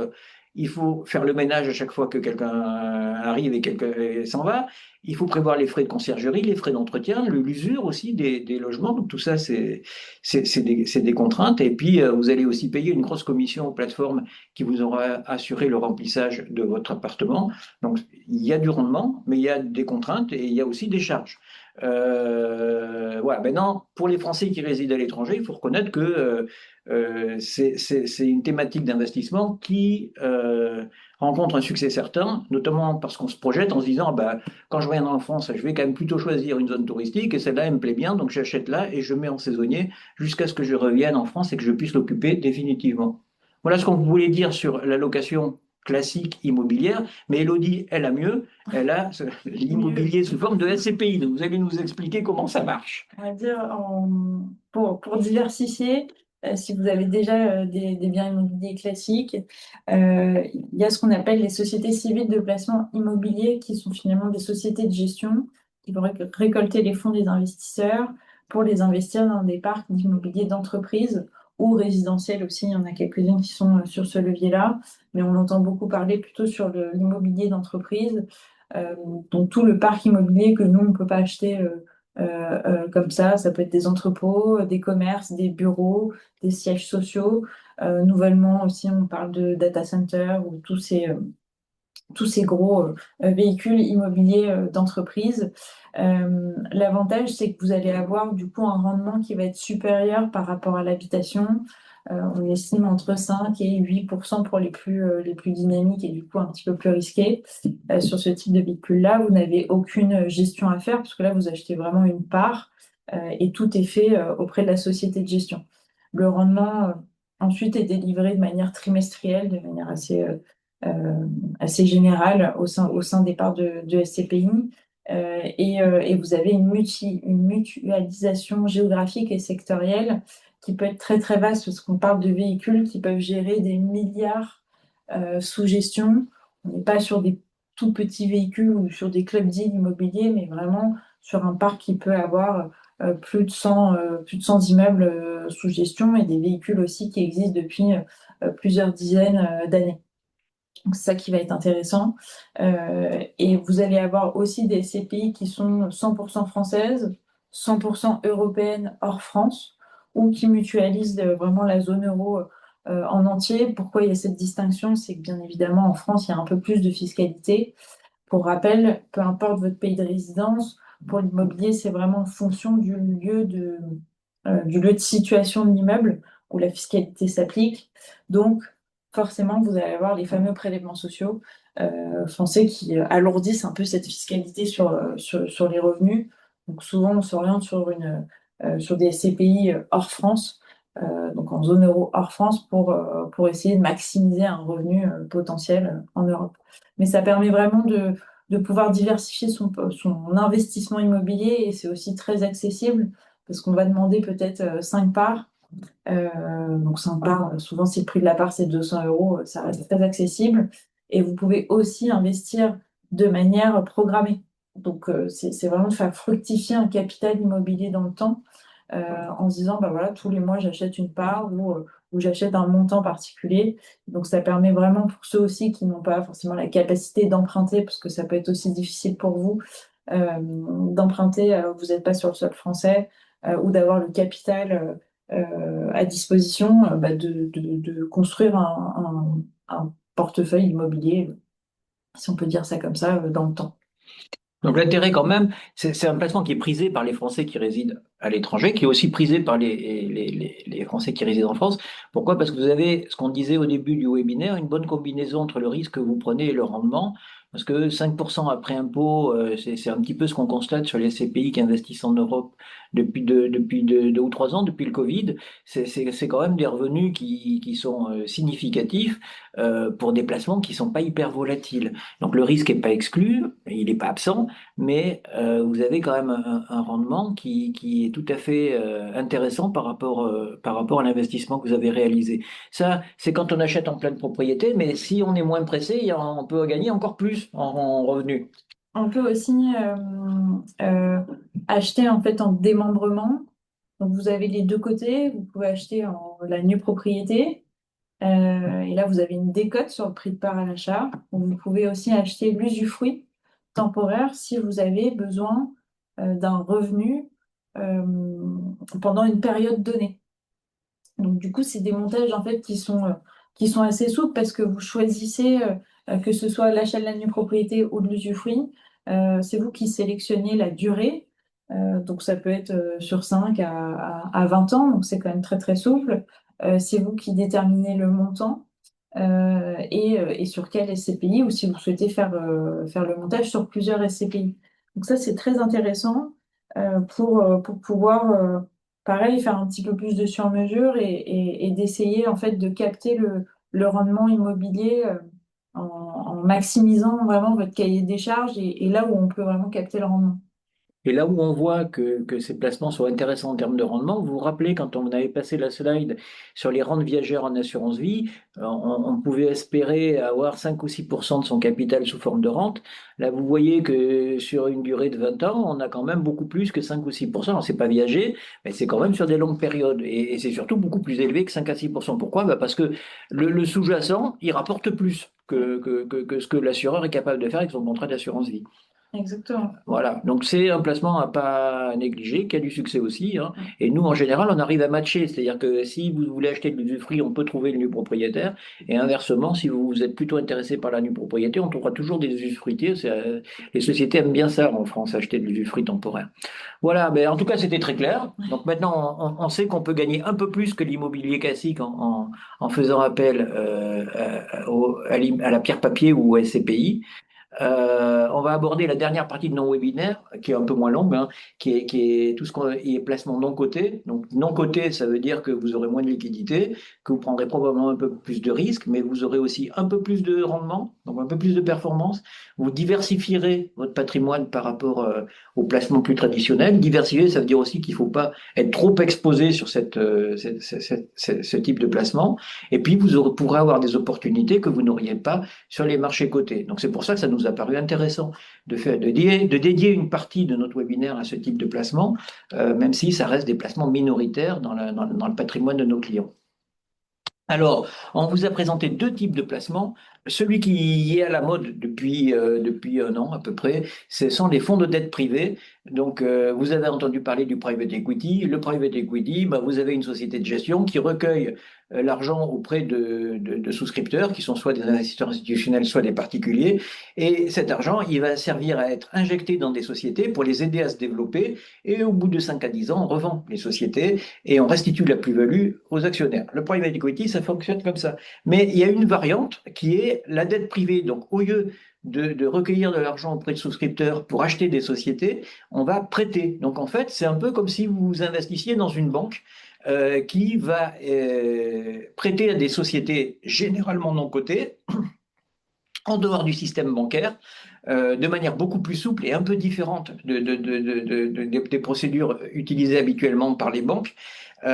S1: faire le ménage à chaque fois que quelqu'un arrive et quelqu'un s'en va. Il faut prévoir les frais de conciergerie, les frais d'entretien, l'usure aussi des logements. Donc tout ça, c'est des contraintes. Et puis, vous allez aussi payer une grosse commission aux plateformes qui vous aura assuré le remplissage de votre appartement. Donc, il y a du rendement, mais il y a des contraintes et il y a aussi des charges. Voilà. Maintenant, pour les Français qui résident à l'étranger, il faut reconnaître que c'est une thématique d'investissement qui rencontre un succès certain, notamment parce qu'on se projette en se disant, bah, quand je reviens en France, je vais quand même plutôt choisir une zone touristique et celle-là, elle me plaît bien, donc j'achète là et je mets en saisonnier jusqu'à ce que je revienne en France et que je puisse l'occuper définitivement. Voilà ce qu'on voulait dire sur la location classique immobilière, mais Elodie, elle a mieux, elle a l'immobilier sous forme de SCPI, donc vous allez nous expliquer comment ça marche.
S2: On va dire, pour diversifier, si vous avez déjà des biens immobiliers classiques, il y a ce qu'on appelle les sociétés civiles de placement immobilier, qui sont finalement des sociétés de gestion qui vont récolter les fonds des investisseurs pour les investir dans des parcs d'immobilier d'entreprise ou résidentiels aussi. Il y en a quelques-unes qui sont sur ce levier-là, mais on entend beaucoup parler plutôt sur l'immobilier d'entreprise. Euh, donc tout le parc immobilier que nous, on ne peut pas acheter comme ça peut être des entrepôts, des commerces, des bureaux, des sièges sociaux. Nouvellement aussi, on parle de data center ou tous ces gros véhicules immobiliers d'entreprise. L'avantage, c'est que vous allez avoir du coup un rendement qui va être supérieur par rapport à l'habitation. On estime entre 5 et 8% pour les plus dynamiques et du coup un petit peu plus risqués. Sur ce type de véhicule-là, vous n'avez aucune gestion à faire parce que là, vous achetez vraiment une part et tout est fait auprès de la société de gestion. Le rendement, ensuite, est délivré de manière trimestrielle, de manière euh, assez générale au sein des parts de SCPI. Et vous avez une mutualisation géographique et sectorielle qui peut être très très vaste parce qu'on parle de véhicules qui peuvent gérer des milliards sous gestion. On n'est pas sur des tout petits véhicules ou sur des clubs deals immobiliers, mais vraiment sur un parc qui peut avoir plus de 100 immeubles sous gestion et des véhicules aussi qui existent depuis plusieurs dizaines d'années. Donc, c'est ça qui va être intéressant. Et vous allez avoir aussi des CPI qui sont 100% françaises, 100% européennes hors France, ou qui mutualisent vraiment la zone euro en entier. Pourquoi il y a cette distinction? C'est que bien évidemment, en France, il y a un peu plus de fiscalité. Pour rappel, peu importe votre pays de résidence, pour l'immobilier, c'est vraiment en fonction du lieu de situation de l'immeuble où la fiscalité s'applique. Donc, forcément, vous allez avoir les fameux prélèvements sociaux français qui alourdissent un peu cette fiscalité sur les revenus. Donc, souvent, on s'oriente sur des SCPI hors France, donc en zone euro hors France, pour essayer de maximiser un revenu potentiel en Europe. Mais ça permet vraiment de pouvoir diversifier son investissement immobilier et c'est aussi très accessible parce qu'on va demander peut-être 5 parts. Donc 5 parts, souvent si le prix de la part c'est 200 euros, ça reste très accessible. Et vous pouvez aussi investir de manière programmée. Donc c'est vraiment de faire fructifier un capital immobilier dans le temps en se disant, bah voilà, tous les mois j'achète une part ou j'achète un montant particulier. Donc ça permet vraiment pour ceux aussi qui n'ont pas forcément la capacité d'emprunter, parce que ça peut être aussi difficile pour vous d'emprunter alors que vous n'êtes pas sur le sol français ou d'avoir le capital à disposition bah, de construire un portefeuille immobilier, si on peut dire ça comme ça, dans le temps.
S1: Donc l'intérêt quand même, c'est un placement qui est prisé par les Français qui résident à l'étranger, qui est aussi prisé par les Français qui résident en France. Pourquoi? Parce que vous avez, ce qu'on disait au début du webinaire, une bonne combinaison entre le risque que vous prenez et le rendement. Parce que 5% après impôt, c'est un petit peu ce qu'on constate sur les CPI qui investissent en Europe depuis 2 ou 3 ans, depuis le Covid. C'est quand même des revenus qui sont significatifs pour des placements qui sont pas hyper volatiles. Donc le risque n'est pas exclu, il n'est pas absent, mais vous avez quand même un rendement qui est tout à fait intéressant par rapport à l'investissement que vous avez réalisé. Ça, c'est quand on achète en pleine propriété, mais si on est moins pressé, on peut gagner encore plus en revenus.
S2: On peut aussi euh, acheter en fait en démembrement. Donc vous avez les deux côtés. Vous pouvez acheter en la nue propriété. Et là, vous avez une décote sur le prix de part à l'achat. Vous pouvez aussi acheter l'usufruit temporaire si vous avez besoin d'un revenu euh, pendant une période donnée. Donc du coup, c'est des montages en fait qui sont assez souples parce que vous choisissez que ce soit l'achat de la nue propriété ou de l'usufruit. C'est vous qui sélectionnez la durée. Donc ça peut être sur 5 à 20 ans, donc c'est quand même très très souple. C'est vous qui déterminez le montant et sur quel SCPI ou si vous souhaitez faire le montage sur plusieurs SCPI. Donc ça, c'est très intéressant pour pouvoir, pareil, faire un petit peu plus de sur-mesure et d'essayer en fait de capter le rendement immobilier en maximisant vraiment votre cahier des charges et là où on peut vraiment capter le rendement.
S1: Et là où on voit que ces placements sont intéressants en termes de rendement, vous vous rappelez quand on avait passé la slide sur les rentes viagères en assurance vie, on pouvait espérer avoir 5 ou 6% de son capital sous forme de rente. Là, vous voyez que sur une durée de 20 ans, on a quand même beaucoup plus que 5 ou 6%. Alors, c'est pas viagé, mais c'est quand même sur des longues périodes. Et c'est surtout beaucoup plus élevé que 5 à 6%. Pourquoi? Bah parce que le sous-jacent, il rapporte plus que ce que l'assureur est capable de faire avec son contrat d'assurance vie.
S2: Exactement.
S1: Voilà, donc c'est un placement à pas négliger, qui a du succès aussi, hein. Et nous, en général, on arrive à matcher, c'est-à-dire que si vous voulez acheter de l'usufruit, on peut trouver le nu propriétaire, et inversement, si vous êtes plutôt intéressé par la nue propriété, on trouvera toujours des usufruitiers. Les sociétés aiment bien ça en France, acheter de l'usufruit temporaire. Voilà, mais en tout cas, c'était très clair. Donc maintenant, on sait qu'on peut gagner un peu plus que l'immobilier classique en faisant appel à la pierre papier ou au SCPI. On va aborder la dernière partie de nos webinaires, qui est un peu moins longue, hein, qui est tout qui est placement non coté. Donc non coté, ça veut dire que vous aurez moins de liquidité, que vous prendrez probablement un peu plus de risques, mais vous aurez aussi un peu plus de rendement, donc un peu plus de performance. Vous diversifierez votre patrimoine par rapport au placement plus traditionnel. Diversifier, ça veut dire aussi qu'il ne faut pas être trop exposé sur ce type de placement. Et puis pourrez avoir des opportunités que vous n'auriez pas sur les marchés cotés. Donc c'est pour ça que ça nous a paru intéressant de dédier une partie de notre webinaire à ce type de placement, même si ça reste des placements minoritaires dans le patrimoine de nos clients. Alors, on vous a présenté deux types de placements. Celui qui est à la mode depuis un an à peu près, ce sont les fonds de dette privée. Donc, vous avez entendu parler du private equity. Le private equity, bah, vous avez une société de gestion qui recueille l'argent auprès de souscripteurs, qui sont soit des investisseurs institutionnels, soit des particuliers. Et cet argent, il va servir à être injecté dans des sociétés pour les aider à se développer. Et au bout de 5 à 10 ans, on revend les sociétés et on restitue la plus-value aux actionnaires. Le private equity, ça fonctionne comme ça. Mais il y a une variante qui est la dette privée. Donc, au lieu de recueillir de l'argent auprès de souscripteurs pour acheter des sociétés, on va prêter. Donc, en fait, c'est un peu comme si vous investissiez dans une banque qui va prêter à des sociétés généralement non cotées, en dehors du système bancaire, de manière beaucoup plus souple et un peu différente des procédures utilisées habituellement par les banques. Donc,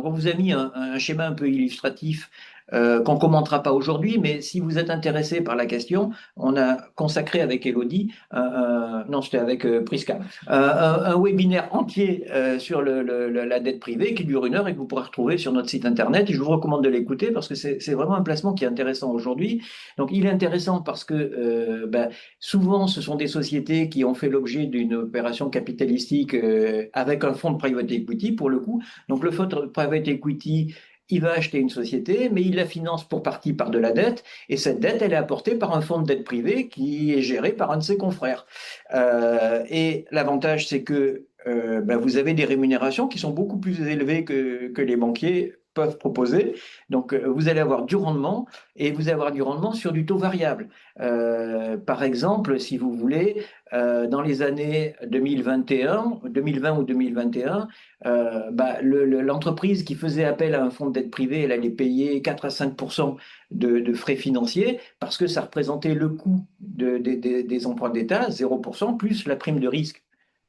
S1: on vous a mis un schéma un peu illustratif qu'on ne commentera pas aujourd'hui, mais si vous êtes intéressé par la question, on a consacré avec Elodie, non, c'était avec Prisca, un webinaire entier sur la dette privée qui dure 1 heure et que vous pourrez retrouver sur notre site internet. Et je vous recommande de l'écouter parce que c'est vraiment un placement qui est intéressant aujourd'hui. Donc, il est intéressant parce que souvent, ce sont des sociétés qui ont fait l'objet d'une opération capitalistique avec un fonds de private equity, pour le coup. Donc, le fonds de private equity, il va acheter une société, mais il la finance pour partie par de la dette, et cette dette, elle est apportée par un fonds de dette privée qui est géré par un de ses confrères. Et l'avantage, c'est que vous avez des rémunérations qui sont beaucoup plus élevées que les banquiers peuvent proposer. Donc, vous allez avoir du rendement, et vous allez avoir du rendement sur du taux variable. Par exemple, si vous voulez, dans les années 2021, 2020 ou 2021, l'entreprise qui faisait appel à un fonds de dette privée, elle allait payer 4 à 5 de frais financiers parce que ça représentait le coût des emprunts d'État, 0%, plus la prime de risque,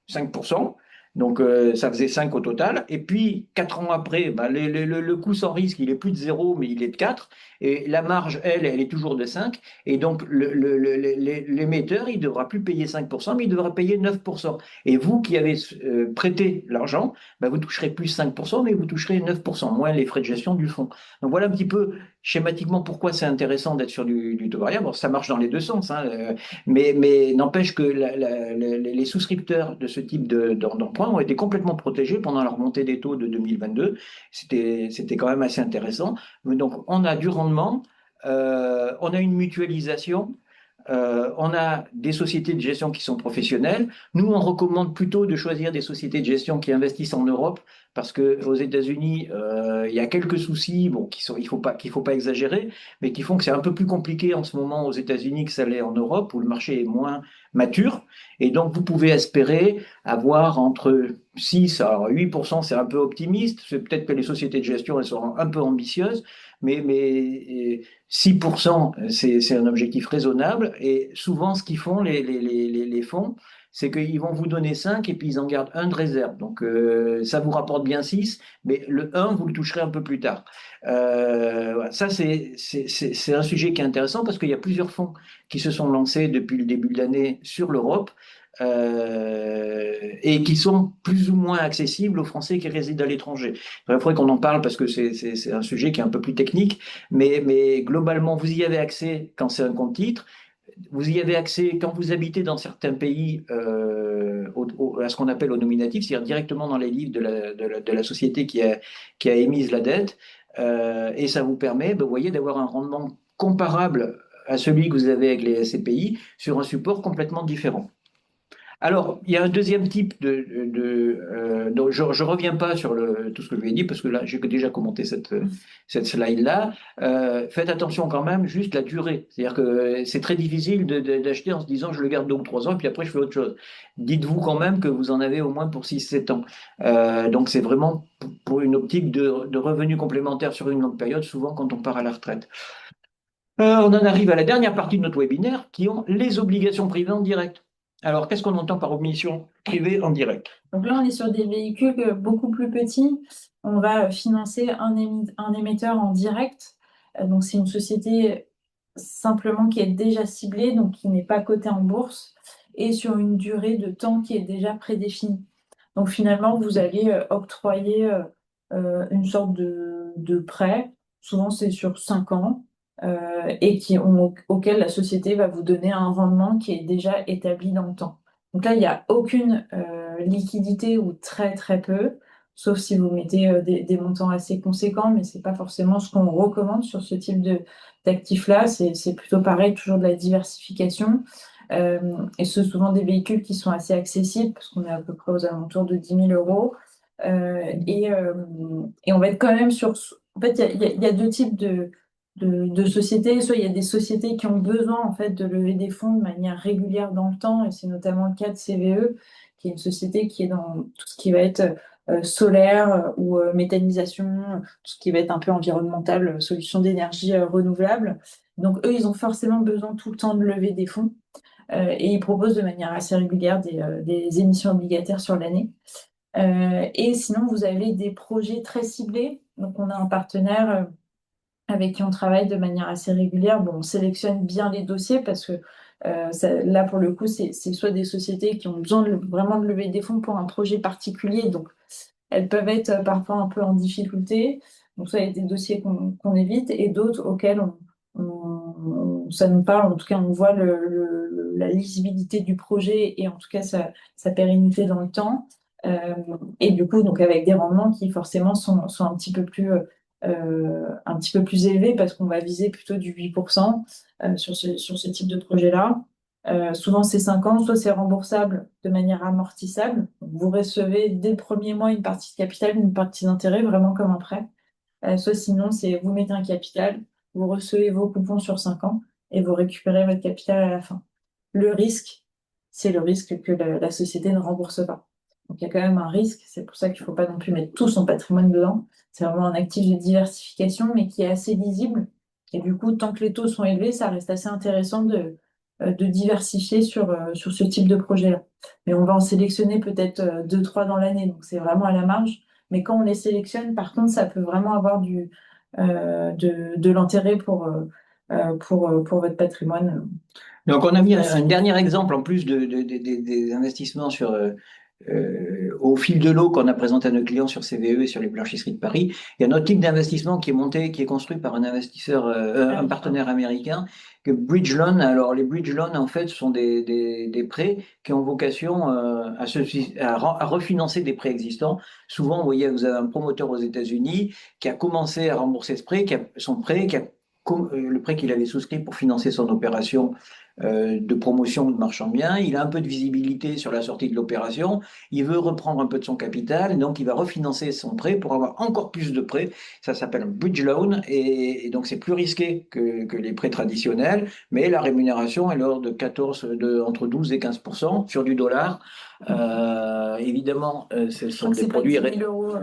S1: 5%. Donc, ça faisait 5 au total. Et puis, 4 ans après, le coût sans risque, il est plus de 0, mais il est de 4. Et la marge, elle est toujours de 5. Et donc, l'émetteur, il ne devra plus payer 5%, mais il devra payer 9%. Et vous qui avez prêté l'argent, vous toucherez plus 5%, mais vous toucherez 9%, moins les frais de gestion du fonds. Donc, voilà un petit peu schématiquement pourquoi c'est intéressant d'être sur du taux variable. Bon, ça marche dans les deux sens, hein, mais n'empêche que les souscripteurs de ce type d'emprunt ont été complètement protégés pendant la remontée des taux de 2022. C'était quand même assez intéressant. Donc, on a du rendement, on a une mutualisation, on a des sociétés de gestion qui sont professionnelles. Nous, on recommande plutôt de choisir des sociétés de gestion qui investissent en Europe parce qu'aux États-Unis, il y a quelques soucis, bon, qu'il faut pas exagérer, mais qui font que c'est un peu plus compliqué en ce moment aux États-Unis que ça l'est en Europe, où le marché est moins mature. Et donc, vous pouvez espérer avoir entre 6 à 8%, c'est un peu optimiste. C'est peut-être que les sociétés de gestion, elles seront un peu ambitieuses, mais 6%, c'est un objectif raisonnable. Et souvent, ce qu'ils font, les fonds, c'est qu'ils vont vous donner 5 et puis ils en gardent un de réserve. Donc, ça vous rapporte bien 6, mais le un, vous le toucherez un peu plus tard. Voilà. Ça, c'est un sujet qui est intéressant parce qu'il y a plusieurs fonds qui se sont lancés depuis le début de l'année sur l'Europe. Et qui sont plus ou moins accessibles aux Français qui résident à l'étranger. Il faudrait qu'on en parle parce que c'est un sujet qui est un peu plus technique, mais globalement, vous y avez accès quand c'est un compte titre. Vous y avez accès quand vous habitez dans certains pays à ce qu'on appelle au nominatif, c'est-à-dire directement dans les livres de la société qui a émise la dette. Et ça vous permet, vous voyez, d'avoir un rendement comparable à celui que vous avez avec les SCPI sur un support complètement différent. Alors, il y a un deuxième type donc je ne reviens pas sur tout ce que je lui ai dit, parce que là, j'ai déjà commenté cette slide-là. Faites attention quand même, juste la durée. C'est-à-dire que c'est très difficile d'acheter en se disant je le garde 2 ou 3 ans, et puis après je fais autre chose. Dites-vous quand même que vous en avez au moins pour 6, 7 ans. Donc, c'est vraiment pour une optique de revenus complémentaires sur une longue période, souvent quand on part à la retraite. On en arrive à la dernière partie de notre webinaire, qui ont les obligations privées en direct. Alors, qu'est-ce qu'on entend par obligations privées en direct?
S2: Donc là, on est sur des véhicules beaucoup plus petits. On va financer un émetteur en direct. Donc, c'est une société simplement qui est déjà ciblée, donc qui n'est pas cotée en bourse, et sur une durée de temps qui est déjà prédéfinie. Donc, finalement, vous allez octroyer une sorte de prêt. Souvent, c'est sur 5 ans. et auquel la société va vous donner un rendement qui est déjà établi dans le temps. Donc là, il n'y a aucune liquidité ou très très peu, sauf si vous mettez des montants assez conséquents, mais c'est pas forcément ce qu'on recommande sur ce type d'actifs-là. C'est plutôt pareil, toujours de la diversification. Euh, et ce sont souvent des véhicules qui sont assez accessibles, parce qu'on est à peu près aux alentours de 10 000 euros. Et on va être quand même sur... En fait, il y a deux types de sociétés. Soit il y a des sociétés qui ont besoin en fait de lever des fonds de manière régulière dans le temps, et c'est notamment le cas de CVE, qui est une société qui est dans tout ce qui va être solaire ou méthanisation, tout ce qui va être un peu environnemental, solution d'énergie renouvelable. Donc eux, ils ont forcément besoin tout le temps de lever des fonds et ils proposent de manière assez régulière des émissions obligataires sur l'année. Et sinon, vous avez des projets très ciblés. Donc on a un partenaire avec qui on travaille de manière assez régulière. Bon, on sélectionne bien les dossiers parce que là, pour le coup, c'est soit des sociétés qui ont besoin vraiment de lever des fonds pour un projet particulier, donc elles peuvent être parfois un peu en difficulté. Donc, ça, il y a des dossiers qu'on évite et d'autres auxquels ça nous parle. En tout cas, on voit la lisibilité du projet et en tout cas sa pérennité dans le temps. Euh, et du coup, donc avec des rendements qui forcément sont un petit peu plus élevés parce qu'on va viser plutôt du 8% sur ce type de projet-là. Souvent, c'est 5 ans, soit c'est remboursable de manière amortissable. Vous recevez dès le premier mois une partie de capital, une partie d'intérêt, vraiment comme un prêt. Soit sinon, c'est vous mettez un capital, vous recevez vos coupons sur 5 ans et vous récupérez votre capital à la fin. Le risque, c'est le risque que la société ne rembourse pas. Donc il y a quand même un risque, c'est pour ça qu'il ne faut pas non plus mettre tout son patrimoine dedans. C'est vraiment un actif de diversification, mais qui est assez lisible. Et du coup, tant que les taux sont élevés, ça reste assez intéressant de diversifier sur ce type de projet-là. Mais on va en sélectionner peut-être deux, trois dans l'année, donc c'est vraiment à la marge. Mais quand on les sélectionne, par contre, ça peut vraiment avoir de l'intérêt pour votre patrimoine.
S1: Donc, on a mis un dernier exemple en plus des investissements au fil de l'eau qu'on a présenté à nos clients sur CVE et sur les blanchisseries de Paris. Il y a un autre type d'investissement qui est monté, qui est construit par un investisseur, un partenaire américain, que Bridge Loan. Alors, les Bridge Loan, en fait, sont des prêts qui ont vocation à refinancer des prêts existants. Souvent, vous voyez, vous avez un promoteur aux États-Unis qui a commencé à rembourser ce prêt, son prêt, le prêt qu'il avait souscrit pour financer son opération de promotion de marchand bien. Il a un peu de visibilité sur la sortie de l'opération. Il veut reprendre un peu de son capital, donc il va refinancer son prêt pour avoir encore plus de prêts. Ça s'appelle un bridge loan et donc c'est plus risqué que les prêts traditionnels, mais la rémunération est l'ordre entre 12 et 15% sur du dollar. Évidemment, ce
S2: Je crois
S1: sont
S2: que
S1: des
S2: c'est pas
S1: produits.
S2: 10 000 euros.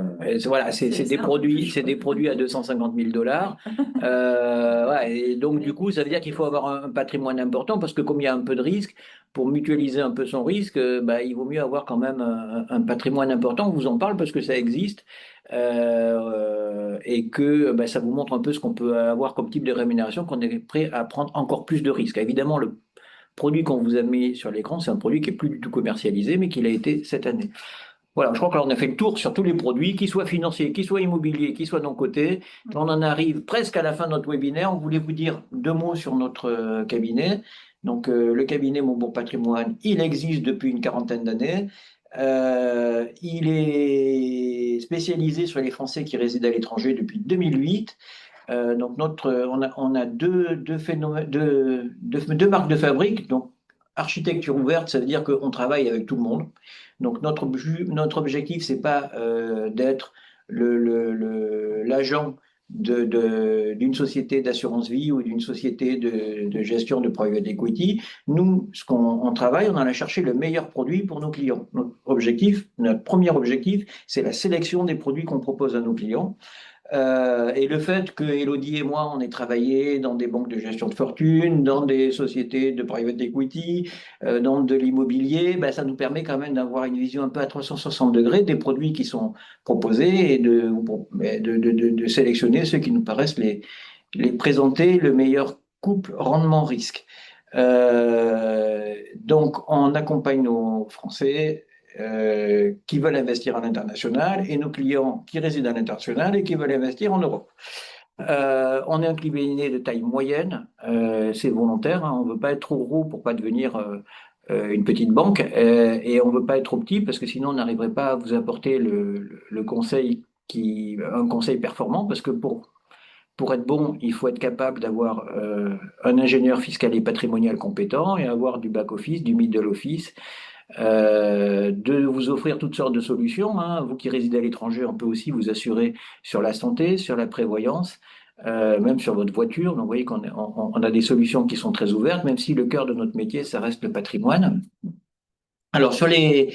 S1: Voilà, c'est des
S2: un peu plus,
S1: produits,
S2: je
S1: c'est
S2: crois.
S1: des produits à 250 000 dollars. Ouais, et donc, du coup, ça veut dire qu'il faut avoir un patrimoine important parce que comme il y a un peu de risque, pour mutualiser un peu son risque, bah, il vaut mieux avoir quand même un patrimoine important. On vous en parle parce que ça existe et que bah, ça vous montre un peu ce qu'on peut avoir comme type de rémunération, qu'on est prêt à prendre encore plus de risques. Évidemment, le produit qu'on vous a mis sur l'écran, c'est un produit qui est plus du tout commercialisé, mais qui l'a été cette année. Voilà, je crois qu'on a fait le tour sur tous les produits, qu'ils soient financiers, qu'ils soient immobiliers, qu'ils soient non cotés. On en arrive presque à la fin de notre webinaire. On voulait vous dire deux mots sur notre cabinet. Donc, le cabinet Maubourg Patrimoine, il existe depuis une quarantaine d'années. Il est spécialisé sur les Français qui résident à l'étranger depuis 2008. Donc, on a deux marques de fabrique. Donc, architecture ouverte, ça veut dire qu'on travaille avec tout le monde. Donc, notre objectif, c'est pas d'être l'agent d'une société d'assurance vie ou d'une société de gestion de private equity. Nous, on travaille, on en a cherché le meilleur produit pour nos clients. Notre premier objectif, c'est la sélection des produits qu'on propose à nos clients. Et le fait que Elodie et moi, on ait travaillé dans des banques de gestion de fortune, dans des sociétés de private equity, dans de l'immobilier, ben, ça nous permet quand même d'avoir une vision un peu à 360 degrés des produits qui sont proposés et de sélectionner ceux qui nous paraissent les présenter le meilleur couple rendement-risque. Donc, on accompagne nos Français qui veulent investir à l'international et nos clients qui résident à l'international et qui veulent investir en Europe. On est un cabinet de taille moyenne, c'est volontaire, hein, on ne veut pas être trop gros pour pas devenir une petite banque, et on ne veut pas être trop petit parce que sinon on n'arriverait pas à vous apporter le conseil un conseil performant, parce que pour être bon, il faut être capable d'avoir un ingénieur fiscal et patrimonial compétent et avoir du back-office, du middle office, de vous offrir toutes sortes de solutions, hein. Vous qui résidez à l'étranger, on peut aussi vous assurer sur la santé, sur la prévoyance, même sur votre voiture. Donc, vous voyez qu'on a des solutions qui sont très ouvertes, même si le cœur de notre métier, ça reste le patrimoine. Alors, sur les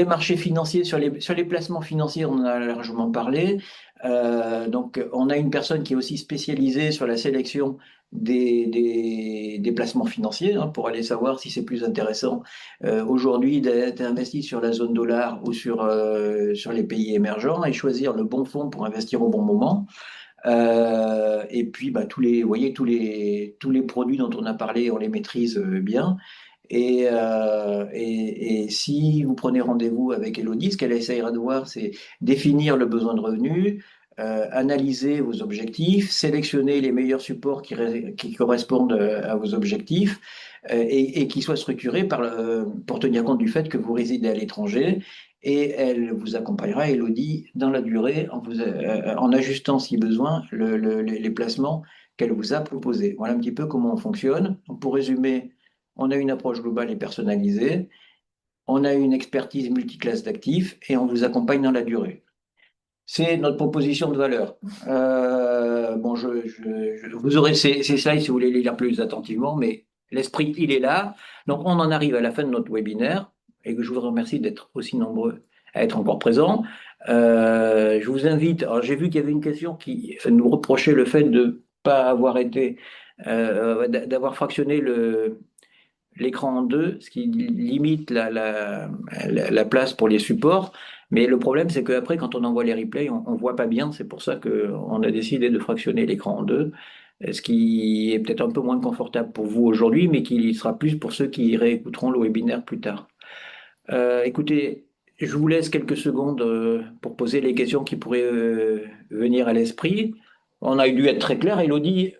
S1: marchés financiers, sur les placements financiers, on en a largement parlé. Donc, on a une personne qui est aussi spécialisée sur la sélection des placements financiers, hein, pour aller savoir si c'est plus intéressant aujourd'hui d'être investi sur la zone dollar ou sur les pays émergents, et choisir le bon fonds pour investir au bon moment. Et puis, bah, vous voyez, tous les produits dont on a parlé, on les maîtrise bien. Et si vous prenez rendez-vous avec Elodie, ce qu'elle essayera de voir, c'est définir le besoin de revenus, analyser vos objectifs, sélectionner les meilleurs supports qui correspondent à vos objectifs, et qui soient structurés pour tenir compte du fait que vous résidez à l'étranger. Et elle vous accompagnera, Elodie, dans la durée, en ajustant, si besoin, les placements qu'elle vous a proposés. Voilà un petit peu comment on fonctionne. Donc, pour résumer, on a une approche globale et personnalisée, on a une expertise multiclasse d'actifs et on vous accompagne dans la durée. C'est notre proposition de valeur. Bon, vous aurez ces slides si vous voulez les lire plus attentivement, mais l'esprit, il est là. Donc, on en arrive à la fin de notre webinaire et je vous remercie d'être aussi nombreux à être encore présents. Je vous invite, alors j'ai vu qu'il y avait une question qui nous reprochait le fait de ne pas avoir d'avoir fractionné l'écran en deux, ce qui limite la place pour les supports. Mais le problème, c'est qu'après, quand on envoie les replays, on ne voit pas bien. C'est pour ça qu'on a décidé de fractionner l'écran en deux, ce qui est peut-être un peu moins confortable pour vous aujourd'hui, mais qui sera plus pour ceux qui réécouteront le webinaire plus tard. Écoutez, je vous laisse quelques secondes pour poser les questions qui pourraient venir à l'esprit. On a dû être très clair, Elodie,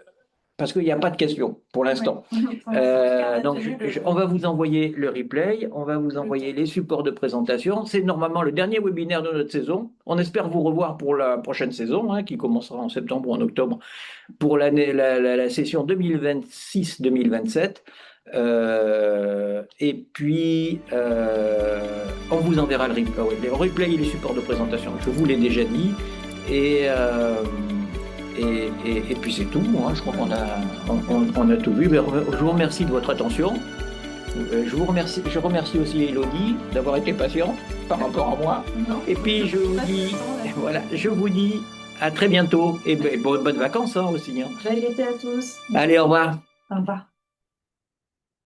S1: parce qu'il n'y a pas de questions pour l'instant.
S2: Oui.
S1: Donc, on va vous envoyer le replay, on va vous envoyer les supports de présentation. C'est normalement le dernier webinaire de notre saison. On espère vous revoir pour la prochaine saison, hein, qui commencera en septembre ou en octobre, pour la session 2026-2027. Et puis, on vous enverra le replay et les supports de présentation. Je vous l'ai déjà dit. Et puis c'est tout, hein. Je crois on a tout vu. Je vous remercie de votre attention. Je remercie aussi Elodie d'avoir été patiente par rapport à moi.
S2: Non.
S1: Et puis je vous dis à très bientôt et bonnes vacances, hein, aussi, hein.
S2: Bel été à tous.
S1: Allez, au revoir.
S2: Au revoir.